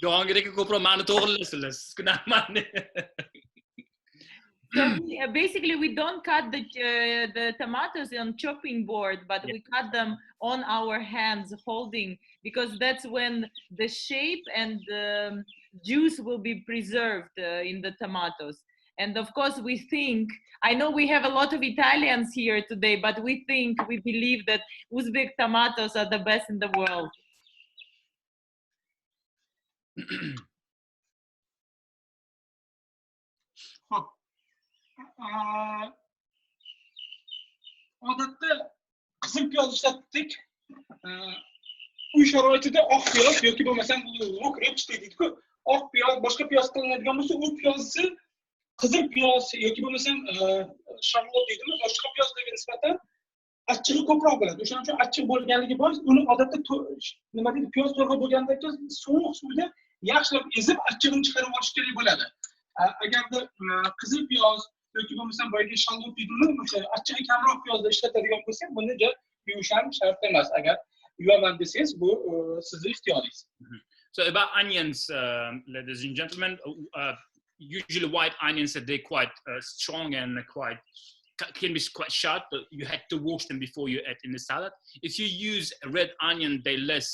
Jahongir aka ko'proq ma'ni to'g'rilasizlar. So basically, we don't cut the tomatoes on chopping board, but we cut them on our hands, holding, because that's when the shape and the juice will be preserved in the tomatoes. And of course, we think, I know we have a lot of Italians here today, but we believe that Uzbek tomatoes are the best in the world. Odatda qizil piyoz ishlatdik. Uy sharoitida oq piyoz yoki bo'lmasam luk repch deydi-ku. Oq piyoz, boshqa piyoz qilinadigan bo'lsa, u piyozni qizil piyoz yoki bo'lmasam shamlot deydimi, boshqa piyozlarga nisbatan achchig'i ko'proq bo'ladi. O'shaning uchun achchiq bo'lganligi bois uni odatda nima deydi, piyoz to'g'ri bo'lganda sovuq suvda yaxshilab ezib achchig'ini chiqarib olish kerak bo'ladi. Agarda qizil piyoz yoki bo'lmasam boyagi shamlot deydimi, o'sha achchig'i kamroq piyozda ishlatadigan bo'lsak, buni yuvish ham shart emas. Agar yuvaman desangiz, bu sizning ixtiyoringiz. So about onions, ladies and gentlemen, usually white onions, they're quite strong and can be quite sharp. But you had to wash them before you add in the salad. If you use a red onion, they're less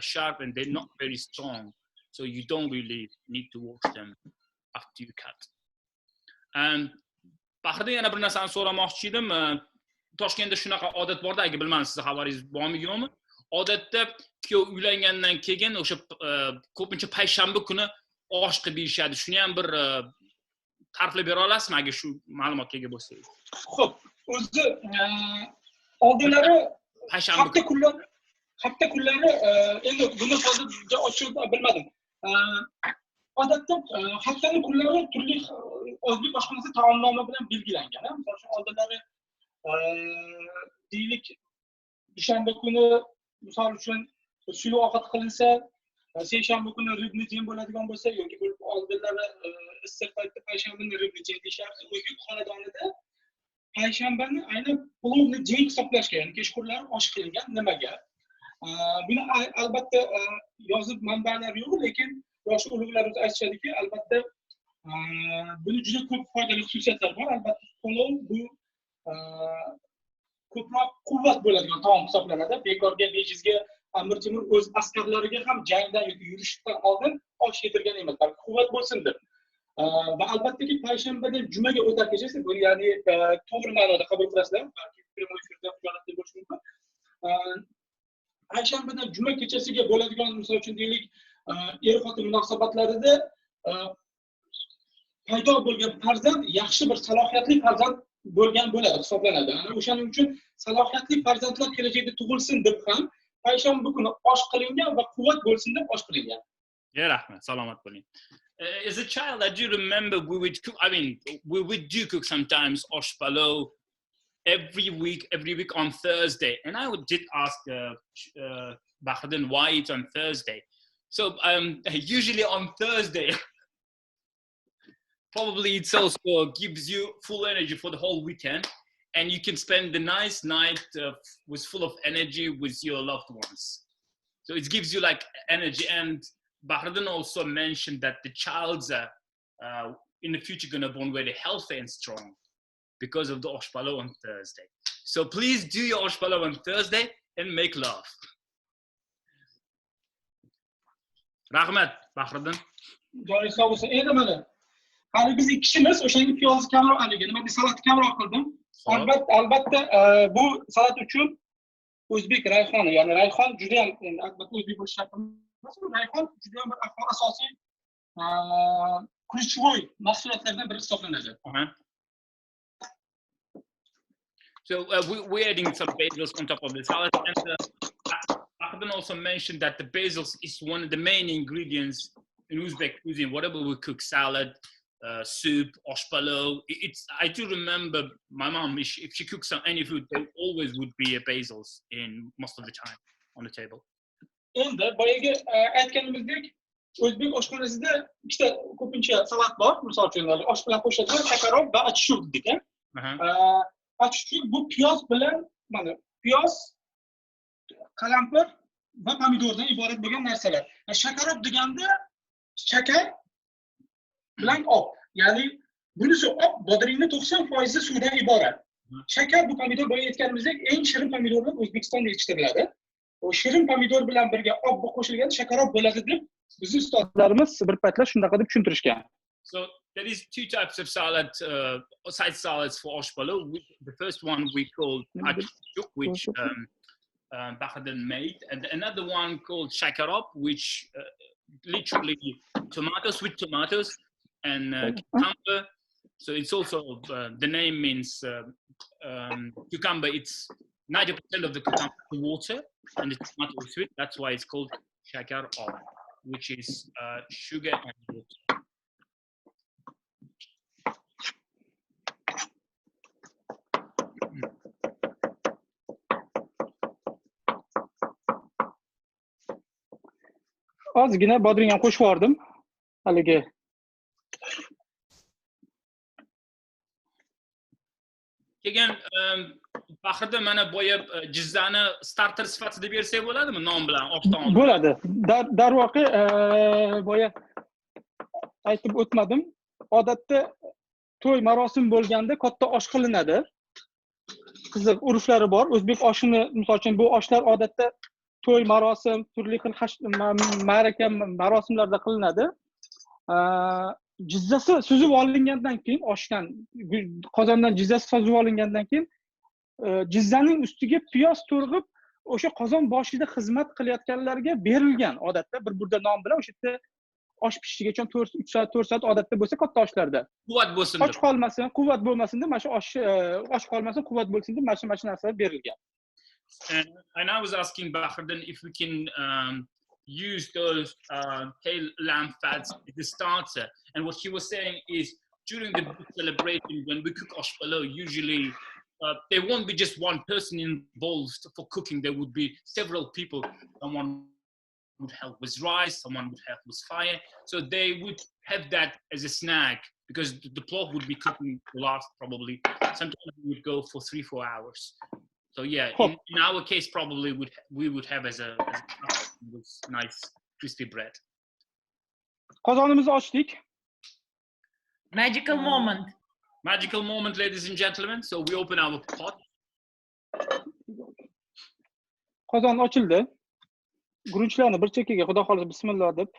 sharp and they're not very strong. So you don't really need to wash them after you cut. Bahriddin, yana bir narsani so'ramoqchi edim. Toshkentda shunaqa odat borda, agar bilmaysiz, siz xabaringiz bormi yo'qmi? Odatda kuyov uylangandan keyin o'sha ko'pincha payshanba kuni osh qilib yeyishadi. Shuni ham bir ta'riflab bera olasizmi agar shu ma'lumotga ega bo'lsangiz? Xo'p, o'zi oldinlari hafta kunlari endi buni hozircha ochib bilmadim. Odatda haftaning kunlari turli o'zbek oshxonasi taomnoma bilan belgilangan. Misol uchun oldinlari deylik dushanba kuni misol uchun suyuq ovqat qilinsa, seshanba kuni ribni jem bo'ladigan bo'lsa yoki oldinlari issiq paytda payshanbani ribni jem deyishardi. O'zbek xonadonida payshanbani aynan plovni jem hisoblashgan, ya'ni kechqurunlari osh qilingan. Nimaga? Buni albatta yozib manbalar yo'q, lekin yosh ulug'larimiz aytishadiki, albatta buni juda ko'p foydali xususiyatlari bor. Albatta plov bu ko'proq quvvat bo'ladigan taom hisoblanadi. Bekorga bejizga Amir Temur o'z askarlariga ham jangdan yoki yurishdan oldin osh yedirgan emas, balki quvvat bo'lsin deb. Va albattaki payshanbadan jumaga o'targacha bu ya'ni to'g'ri ma'noda qabul qilasizlar, balki primoy efirda hijolatli bo'lishi mumkin. Payshanbadan juma kechasiga bo'ladigan, misol uchun deylik, er-xotin munosabatlarida paydo bo'lgan farzand yaxshi bir salohiyatli farzand bo'lgan bo'ladi hisoblanadi. O'shaning uchun salohiyatli farzandlar kelajakda tug'ilsin deb ham payshanba kuni osh qilingan va quvvat bo'lsin deb osh qilingan. Rahmat, salomat bo'ling. As a child, I do remember we would cook. I mean, we would do cook sometimes osh palov every week on Thursday, and I did ask Bahriddin why it's on Thursday. So usually on Thursday, probably it also gives you full energy for the whole weekend, and you can spend the nice night with full of energy with your loved ones. So it gives you like energy. And Bahriddin also mentioned that the child's in the future going to born very healthy and strong because of the osh palov on Thursday. So please do your osh palov on Thursday and make love. Rahmat, Bahriddin. Joyingiz sog' bo'lsin. Endi mana hali biz ikki kishimiz, o'shanga piyozni kamroq aniga, nima deb salatni kamroq qildim. Albatta bu salat uchun o'zbek rayhoni, ya'ni rayhon juda ham albatta o'zbek bo'lish shart emas. Rayhon juda ham bir asosiy ключевой mahsulotlardan biri hisoblanadi. So we're adding some basils on top of the salad, and Bahriddin also mentioned that the basils is one of the main ingredients in Uzbek cuisine. Whatever we cook, salad, soup, osh palov. I do remember my mom, if she cooks any food, there always would be a basils in most of the time on the table. Endi boyagi aytganimizdek, o'zbek oshxonasida ikkita ko'pincha salat bor. Misol uchun osh bilan qo'shadigan shakarov va achishuk dedik. Achishuk bu piyoz bilan, mana piyoz, qalampir va pomidordan iborat bo'lgan narsalar. Shakarov deganda shakar bilan op, ya'ni bunisi op, bodringni 90% suvdan iborat. Shakar bu pomidor boya aytganimizdek eng shirin pomidorlar O'zbekistonda yetishtiriladi. O shirin pomidor bilan birga op qo'shilganda shakarop bo'ladi deb bizning ustozlarimiz bir paytlar shunaqa deb tushuntirishgan. So there is two types of salad, side salads for osh palov. The first one we call achishuk, which Bahriddin made, and another one called shakarop, which literally sweet tomatoes and cucumber. So it's also the name means cucumber. It's 90% of the cucumber is water and the tomato is sweet. That's why it's called shakarop, which is sugar and water. Ozgina bodring ham qo'shib yubordim. Haligi keyin Bahriddin mana boya jizzani starter sifatida bersak bo'ladimi nom bilan oq taom? Bo'ladi. Darvoqe boya aytib o'tmadim. Odatda to'y marosim bo'lganda katta osh qilinadi. Qiziq urushlari bor. O'zbek oshini, misol uchun bu oshlar odatda to'y marosim, turli xil ma'raka marosimlarda qilinadi. Jizzasi suzib olingandan keyin oshdan qozondan jizzasi suzib olingandan keyin jizzaning ustiga piyoz to'rg'ib o'sha qozon boshida xizmat qilayotganlarga berilgan odatda bir burda non bilan o'sha yerda osh pishishiga 3 soat 4 soat odatda bo'lsa katta oshlarda. Quvvat bo'lsin Och qolmasin, quvvat bo'lmasin deb mana shu osh qolmasin, quvvat bo'lsin deb mana shu narsalar berilgan. And I was asking Bahriddin if we can use those tail lamb fats as a starter. And what he was saying is during the celebration, when we cook oshpalo, usually there won't be just one person involved for cooking. There would be several people. Someone would help with rice, someone would help with fire. So they would have that as a snack because the plov would be cooking last probably. Sometimes we would go for 3-4 hours. So yeah, in our case, probably we would have as a with nice crispy bread. Qozonimizni ochdik. Magical moment. Magical moment, ladies and gentlemen. So we open our pot. Qozon ochildi. Guruchlarni bir chekkaga, xudo xolisa bismillah deb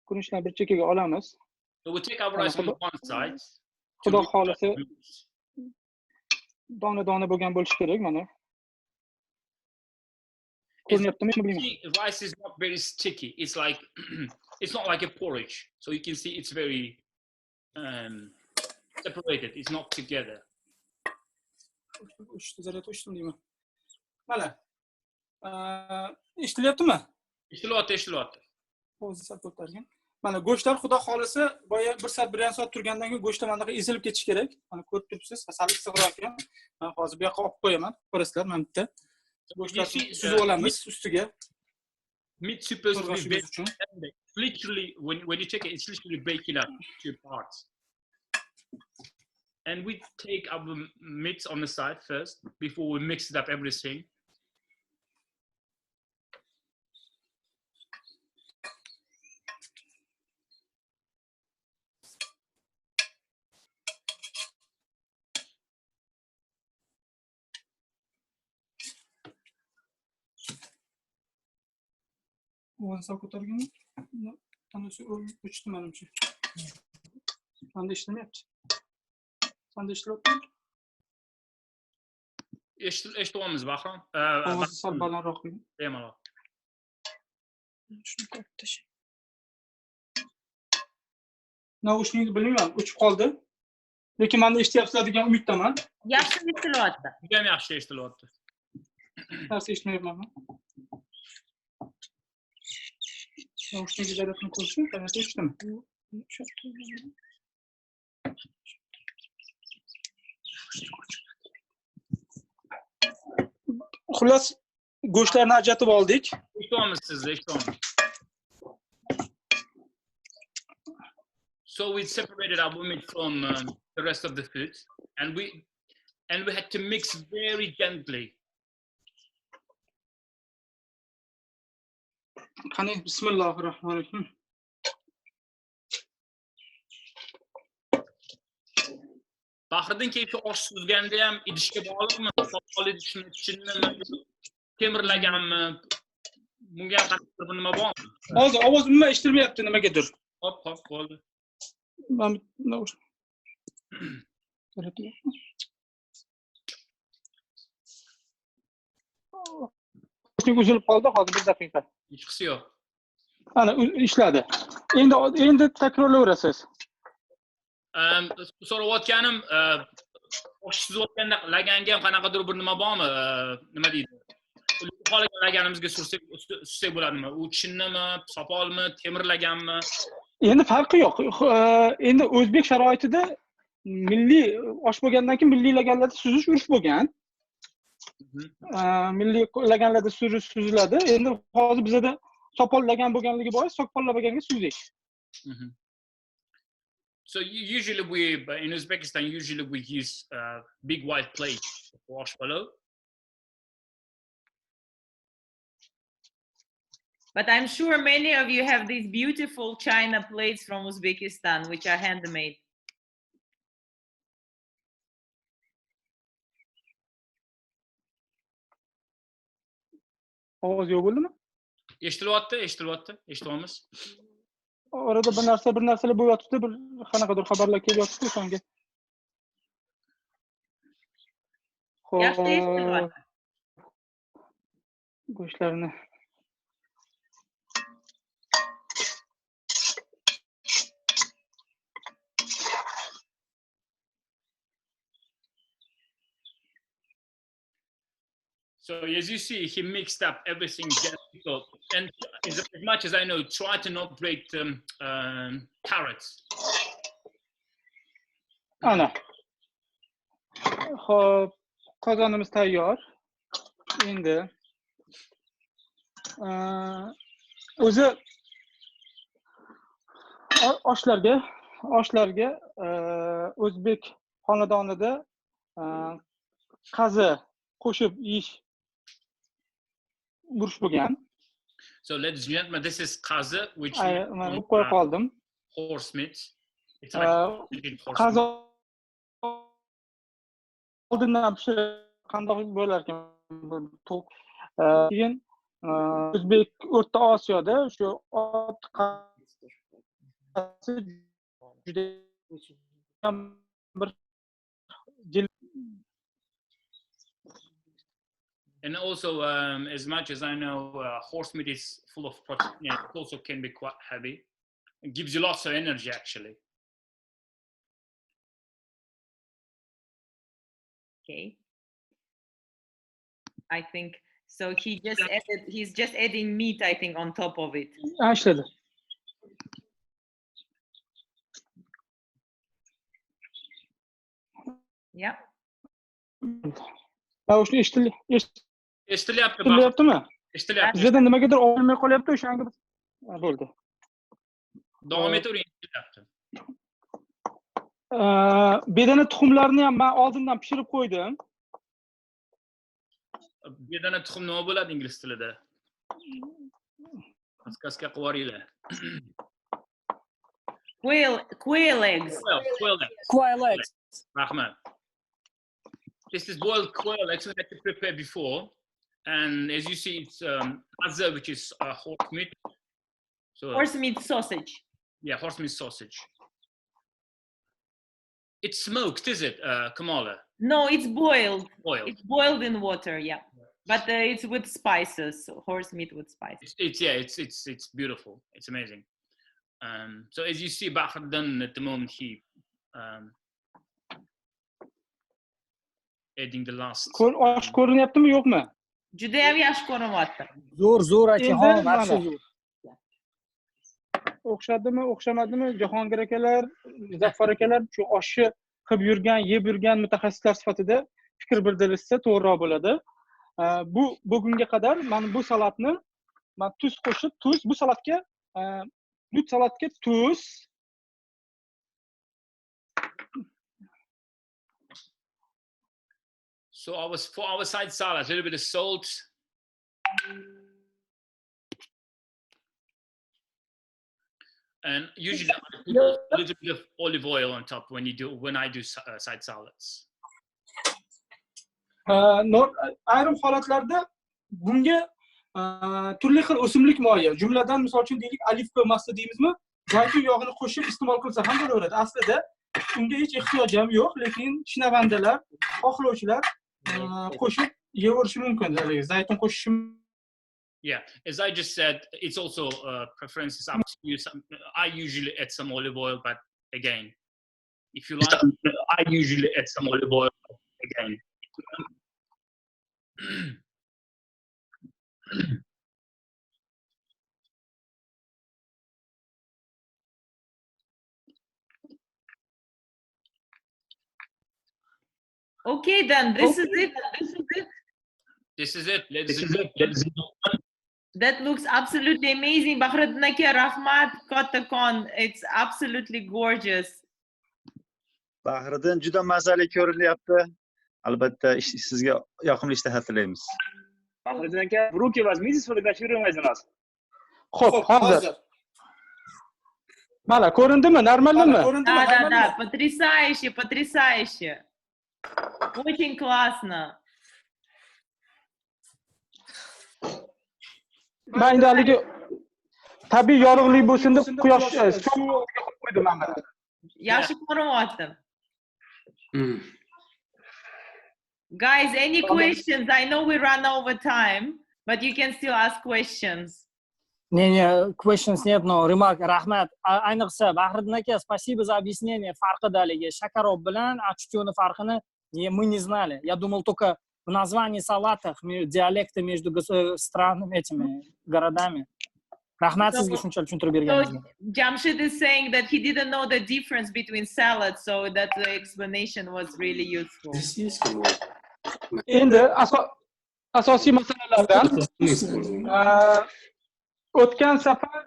guruchlarni bir chekkaga olamiz. So we take our rice on the one side. Xudo xolisa dona bo'lgan bo'lishi kerak mana. Rice is not very sticky. It's like it's not like a porridge. So you can see it's very separated. It's not together. Mana. Eshitilyaptimi? Eshitilyapti. Hozir sal ko'targan. Mana go'shtlar xudo xolisa boya 1 soat 1,5 soat turgandan keyin go'shtlar mana bunaqa ezilib ketish kerak. Mana ko'rib turibsiz, sal issiqroq ekan. Men hozir bu yoqqa olib qo'yaman. Ko'rasizlar mana bitta. Go'shtlarni suzib olamiz ustiga. Meat supposed to be baked. Literally, when you take it, it's literally baking up to parts. And we take our meat on the side first before we mix it up everything. Sal ko'targanmi? Tanasi o'chdi menimcha. Menda ishlamayapti. Senda ishlayapti? Eshityapmiz, Bahrom. Ovozi sal balandroq qo'ying. Bemalol. Shuni qo'yib tashlang. Naushnikni bilmayman, o'chib qoldi. Lekin menda eshityapsizlar degan umiddaman. Yaxshi eshitilyapti. Juda ham yaxshi eshitilyapti. Narsa eshitmayapman. Naushnikni zaryadni qo'yishim, zaryad eshitdimi? Xullas, go'shtlarni ajratib oldik. Eshitamiz sizni, eshitamiz. So we separated our meat from the rest of the food, and we had to mix very gently. Qani, bismillahirrohmanirrohim. Bahriddin keyfi osh suzganda ham idishga bog'liqmi? Sopol idishmi, chinnimi, temirlaganmi? Bunga ham qattiq bir nima bormi? Hozir ovoz umuman eshitilmayapti nimagadir. Hop, bo'ldi. Men uzilib qoldi, hozir bir daqiqa. Hech qisi yo'q. Ana ishladi. Endi takrorlayverasiz. So'rayotganim, osh suzayotganda laganga ham qanaqadir bir nima bormi? Nima deydi? Qolagan laganimizga sursak bo'ladimi? U chinnimi, sopolmi, temirlaganmi? Endi farqi yo'q. Endi o'zbek sharoitida milliy osh bo'lgandan keyin milliy laganlarda suzish urf bo'lgan. Milliy laganlarda suziladi. Endi hozir bizda sopol lagan bo'lganligi bois sopol laganga suzish. So usually in Uzbekistan, we use big white plates for oshpalo. But I'm sure many of you have these beautiful china plates from Uzbekistan, which are handmade. Ovoz yo'q bo'ldimi? Eshitilyapti, eshitamiz. Orada bir narsalar bo'lyapti, bir qanaqadir xabarlar kelyapti o'shanga. Yaxshi eshitilyapti. Go'shtlarni So as you see, he mixed up everything. And as much as I know, try to not break carrots. Ana. Xo'p, qozonimiz tayyor. Endi o'zi oshlarga o'zbek xonadonida qazi qo'shib yeyish burish bo'lgan. So ladies and gentlemen, this is qazi, which is qo'yib qoldim. Horse meat. It's like qazi oldindan pishirib qandoq bo'lar ekan? Keyin O'zbek O'rta Osiyoda shu ot qasi juda bir And also, as much as I know, horse meat is full of protein. Yeah, it also can be quite heavy. It gives you lots of energy, actually. Okay. I think so. He's just adding meat, I think, on top of it. Actually. Yeah. Eshitilyaptimi? Eshitilyapti. Bizda nimagadir olmay qolyapti, o'shanga bo'ldi. Davom etavering, eshitilyapti. Bedana tuxumlarini ham men oldindan pishirib qo'ydim. Bedana tuxum nima bo'ladi ingliz tilida? Podskazka qilib yuboringlar. Quail eggs. Quail eggs. Rahmat. This is boiled quail eggs we had to prepare before, and as you see, it's azza, which is horse meat. So horse meat sausage. Yeah, horse meat sausage. It's smoked, is it, Kamola? No, it's boiled. Boiled. It's boiled in water, yeah. But it's with spices, so horse meat with spices. It's beautiful. It's amazing. So as you see, Bahriddin at the moment he adding the last. Ko'rinyaptimi yo'qmi? Juda ham yaxshi ko'rinyapti. Zo'r akaxon, yaxshi zo'r. O'xshadimi, o'xshamadimi? Jahongir akalar, Muzaffar akalar shu oshni qilib yurgan, yeb yurgan mutaxassislar sifatida fikr bildirishsa to'g'riroq bo'ladi. Bugunga qadar mana bu salatni men tuz qo'shib, bu salatga tuz So for our side salad, a little bit of salt. And usually I put a little bit of olive oil on top when I do side salads. Ayrim holatlarda bunga turli xil o'simlik moyi, jumladan misol uchun deylik olivka masli deymizmi, zaytun yog'ini qo'shib iste'mol qilsa ham bo'laveradi. Aslida unga hech ehtiyoj ham yo'q, lekin shinavandalar, xohlovchilar qo'shib yeyverishi mumkin. Zaytun qo'shishi. Yeah, as I just said, it's also preferences up to you. I usually add some olive oil, but again, if you like, I usually add some olive oil again. Okay, then this is it. This is it. Ladies and gentlemen. That looks absolutely amazing. Bahriddin aka, rahmat, kattakon. It's absolutely gorgeous. Bahriddin juda mazali ko'rinyapti. Albatta sizga yoqimli ishtaha tilaymiz. Bahriddin aka, Ruki возьмите сфотографируем один раз. Xo'p, hozir. Mana ko'rindimi? Normalmi? Да, потрясающе, потрясающе. Очень классно. Men haligi tabiiy yorug'lik bo'lsin deb quyosh sovuqga qo'yib qo'ydim men. Yaxshi ko'ryapti. Guys, any questions? I know we run over time, but you can still ask questions. Не, questions нет, но remark, rahmat. Ayniqsa, Bahriddin aka, спасибо за объяснение farqidaligi. Shakarov bilan achutyo'ni farqini мы не знали. Я думал только в названии салатах диалекты между странами, этими городами. Rahmat sizga shunchalik tushuntirib berganingizga. Jamshid is saying that he didn't know the difference between salads, so that the explanation was really useful. Endi asosiy masalalardan o'tgan safar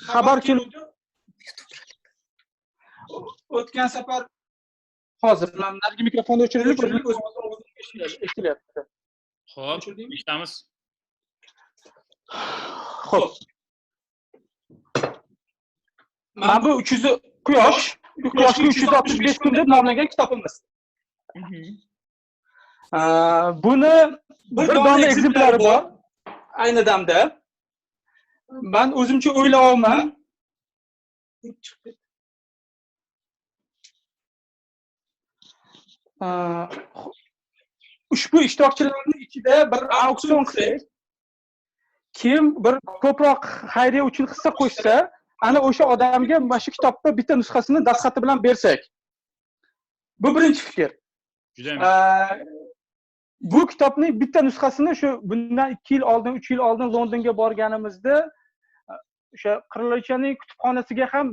xabar keluvdi. O'tgan safar hozir narigi mikrofonni o'chirilib, eshitilyapti. Xo'p, eshitamiz. Xo'p. Mana bu 300 quyoshga 365 kun deb nomlangan kitobimiz. Buni bir dona ekzemplari bor ayni damda. Men o'zimcha o'ylayapman. Ushbu ishtirokchilarning ichida bir auksion qilsak, kim bir ko'proq xayriya uchun hissa qo'shsa, ana o'sha odamga mana shu kitobda bitta nusxasini dastxati bilan bersak. Bu birinchi fikr. Bu kitobning bitta nusxasini shu bundan 2 yil oldin, 3 yil oldin Londonga borganimizda o'sha qirolichaning kutubxonasiga ham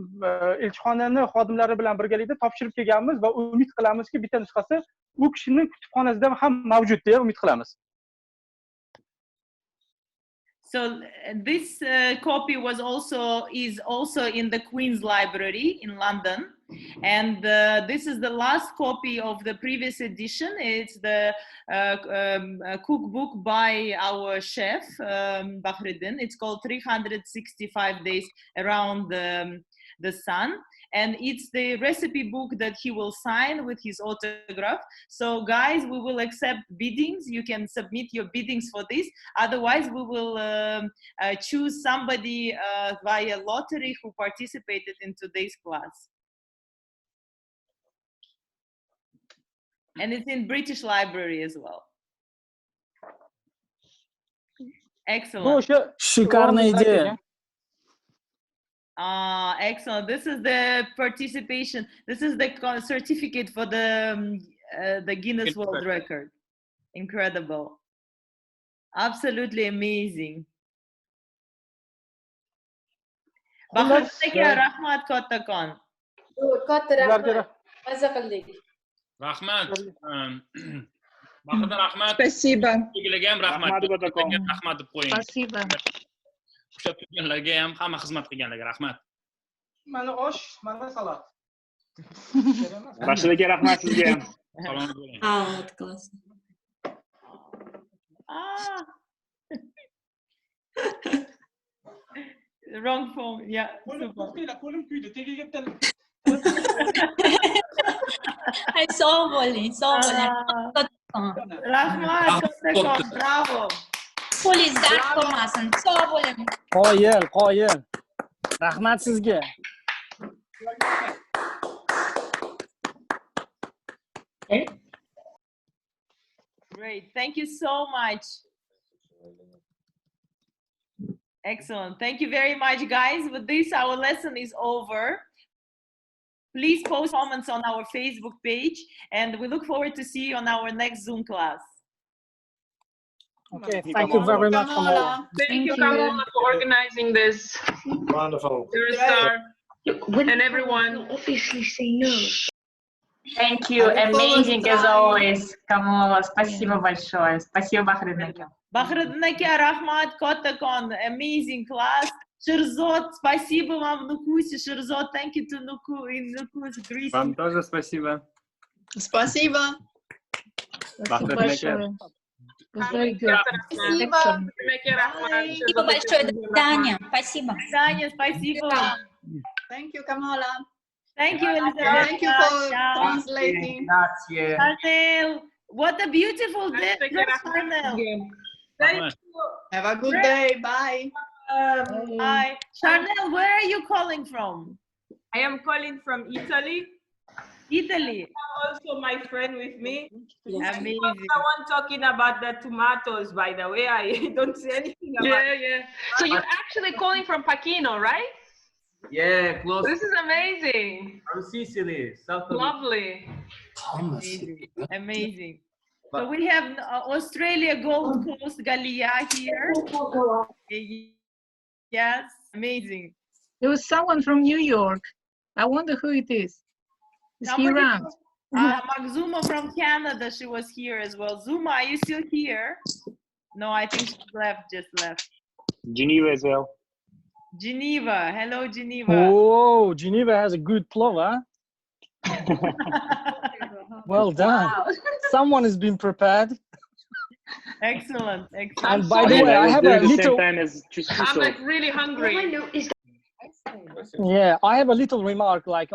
elchixonani xodimlari bilan birgalikda topshirib kelganmiz va umid qilamizki, bitta nusxasi u kishining kutubxonasida ham mavjud deb umid qilamiz. So this copy is also in the Queen's Library in London, and this is the last copy of the previous edition. It's the cookbook by our chef Bahriddin. It's called 365 Days Around the Sun, and it's the recipe book that he will sign with his autograph. So guys, we will accept biddings. You can submit your biddings for this. Otherwise, we will choose somebody via lottery who participated in today's class. And it's in British Library as well. Excellent. Шикарная идея. Excellent. This is the participation. This is the certificate for the Guinness World Record. Incredible. Absolutely amazing. Bahriddinga rahmat kattakon. Katta rahmat. Mazza qildik. Rahmat. Bahriddin rahmat. Спасибо. Sizlarga ham rahmat. Rahmat deb qo'ying. Спасибо. Ushlab turganlarga ham, hamma xizmat qilganlarga rahmat. Mana osh, mana salat. Rashid aka rahmat sizga ham. Salom bo'ling. Вот классно. Wrong phone. Yeah. Qo'lim kuydi. Tegiga bitta Ay, sog' bo'ling. Rahmat, kattakon. Bravo. Qo'lingiz dard qilmasin. Sog' bo'ling. Qoyil. Rahmat sizga. Great. Thank you so much. Excellent. Thank you very much, guys. With this, our lesson is over. Please post comments on our Facebook page, and we look forward to see you on our next Zoom class. Okay, thank you very much, Kamola. Thank you, Kamola, for organizing this. Wonderful. You're a star. And everyone. Obviously say no. Thank you. Amazing as always, Kamola. Спасибо большое. Спасибо, Bahriddin aka. Bahriddin aka, rahmat, kattakon. Amazing class. Sherzod, спасибо вам, Nukusi. Sherzod, thank you to Nuku in Nuku's greeting. Вам тоже спасибо. Спасибо. Bahriddin aka. Very good. Спасибо. Спасибо большое, Таня. Спасибо. Таня, спасибо. Thank you, Kamola. Thank you, Elizabeth. Thank you for translating. Chanel, what a beautiful day, Chanel. Thank you. Have a good day. Bye. Hi. Chanel, where are you calling from? I am calling from Italy. Italy. Also, my friend with me. Amazing. Someone talking about the tomatoes, by the way. I don't say anything about it. Yeah. So you're actually calling from Pachino, right? Yeah, close. This is amazing. From Sicily, South of Lovely. Amazing. So we have Australia Gold Coast Galia here. Yes, amazing. There was someone from New York. I wonder who it is. Is he around? Makhzuma from Canada, she was here as well. Zuma, are you still here? No, I think she left, just left. Geneva as well. Geneva, hello Geneva. Oh, Geneva has a good plov, huh? Well done. Wow. Someone has been prepared. Excellent, excellent. And by the way, I have a little. I'm like really hungry. Yeah, I have a little remark like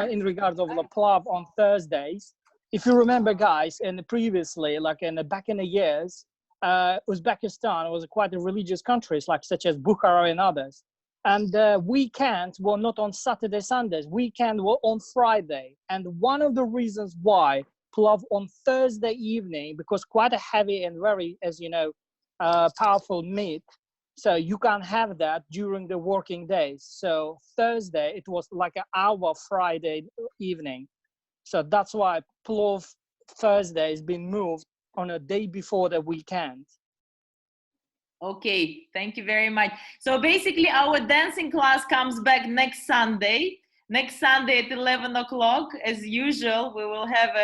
in regards of the plov on Thursdays. If you remember, guys, and previously, like back in the years, Uzbekistan was quite a religious country, like such as Bukhara and others. And weekends were not on Saturday, Sundays. Weekend were on Friday. And one of the reasons why plov on Thursday evening, because quite a heavy and very, as you know, powerful meat. So you can't have that during the working days. So Thursday, it was like an hour Friday evening. So that's why plov Thursday has been moved on a day before the weekend. Okay, thank you very much. So basically our dancing class comes back next Sunday. Next Sunday at 11 o'clock, as usual, we will have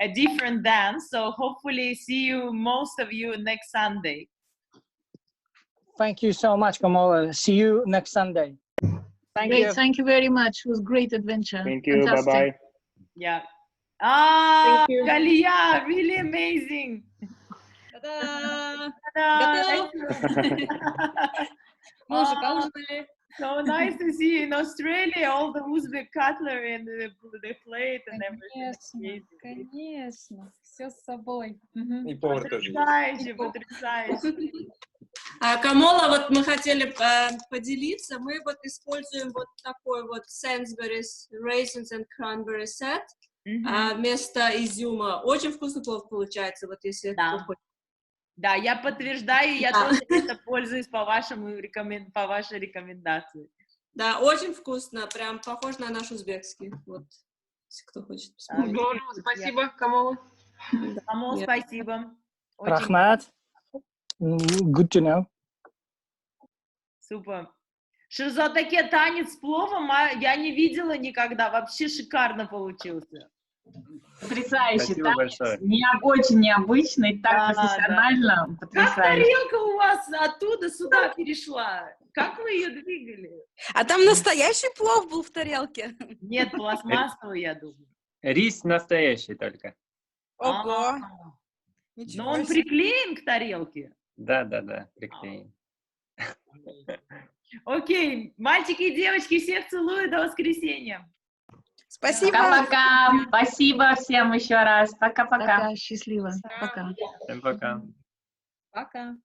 a different dance. So hopefully see you, most of you, next Sunday. Thank you so much, Kamola. See you next Sunday. Thank Great, you. thank you very much. It was a great adventure. Thank you. Fantastic. Bye-bye. Yeah. Ah, Galia, really amazing. So nice to see you in Australia, all the Uzbek cutlery and the plate and everything. Конечно, все с собой. Потрясающе, потрясающе. Камола, вот мы хотели поделиться. Мы вот используем вот такой вот Sainsbury's Raisins and Cranberry Set вместо изюма. Очень вкусный плов получается, вот если кто хочет. Да, я подтверждаю, я тоже это пользуюсь по вашей рекомендации. Да, очень вкусно, прям похож на наш узбекский. Вот, если кто хочет посмотреть. Спасибо, Камола. Камол, спасибо. Rahmat. Good to know. Супер. Sherzod, таки танец с пловом я не видела никогда. Вообще шикарно получился. Потрясающий Спасибо танец, большое. очень необычный, так профессионально, Как потрясающе. тарелка у вас оттуда сюда перешла? Как вы ее двигали? А там настоящий плов был в тарелке? Нет, пластмассовый, я думаю. Рис настоящий только. Ого! Но он приклеен к тарелке? Да, приклеен. Окей, мальчики и девочки, всех целую, до воскресенья. Спасибо. Пока-пока. Спасибо всем еще раз. Пока-пока. Пока, счастливо. Пока. Всем пока. Пока.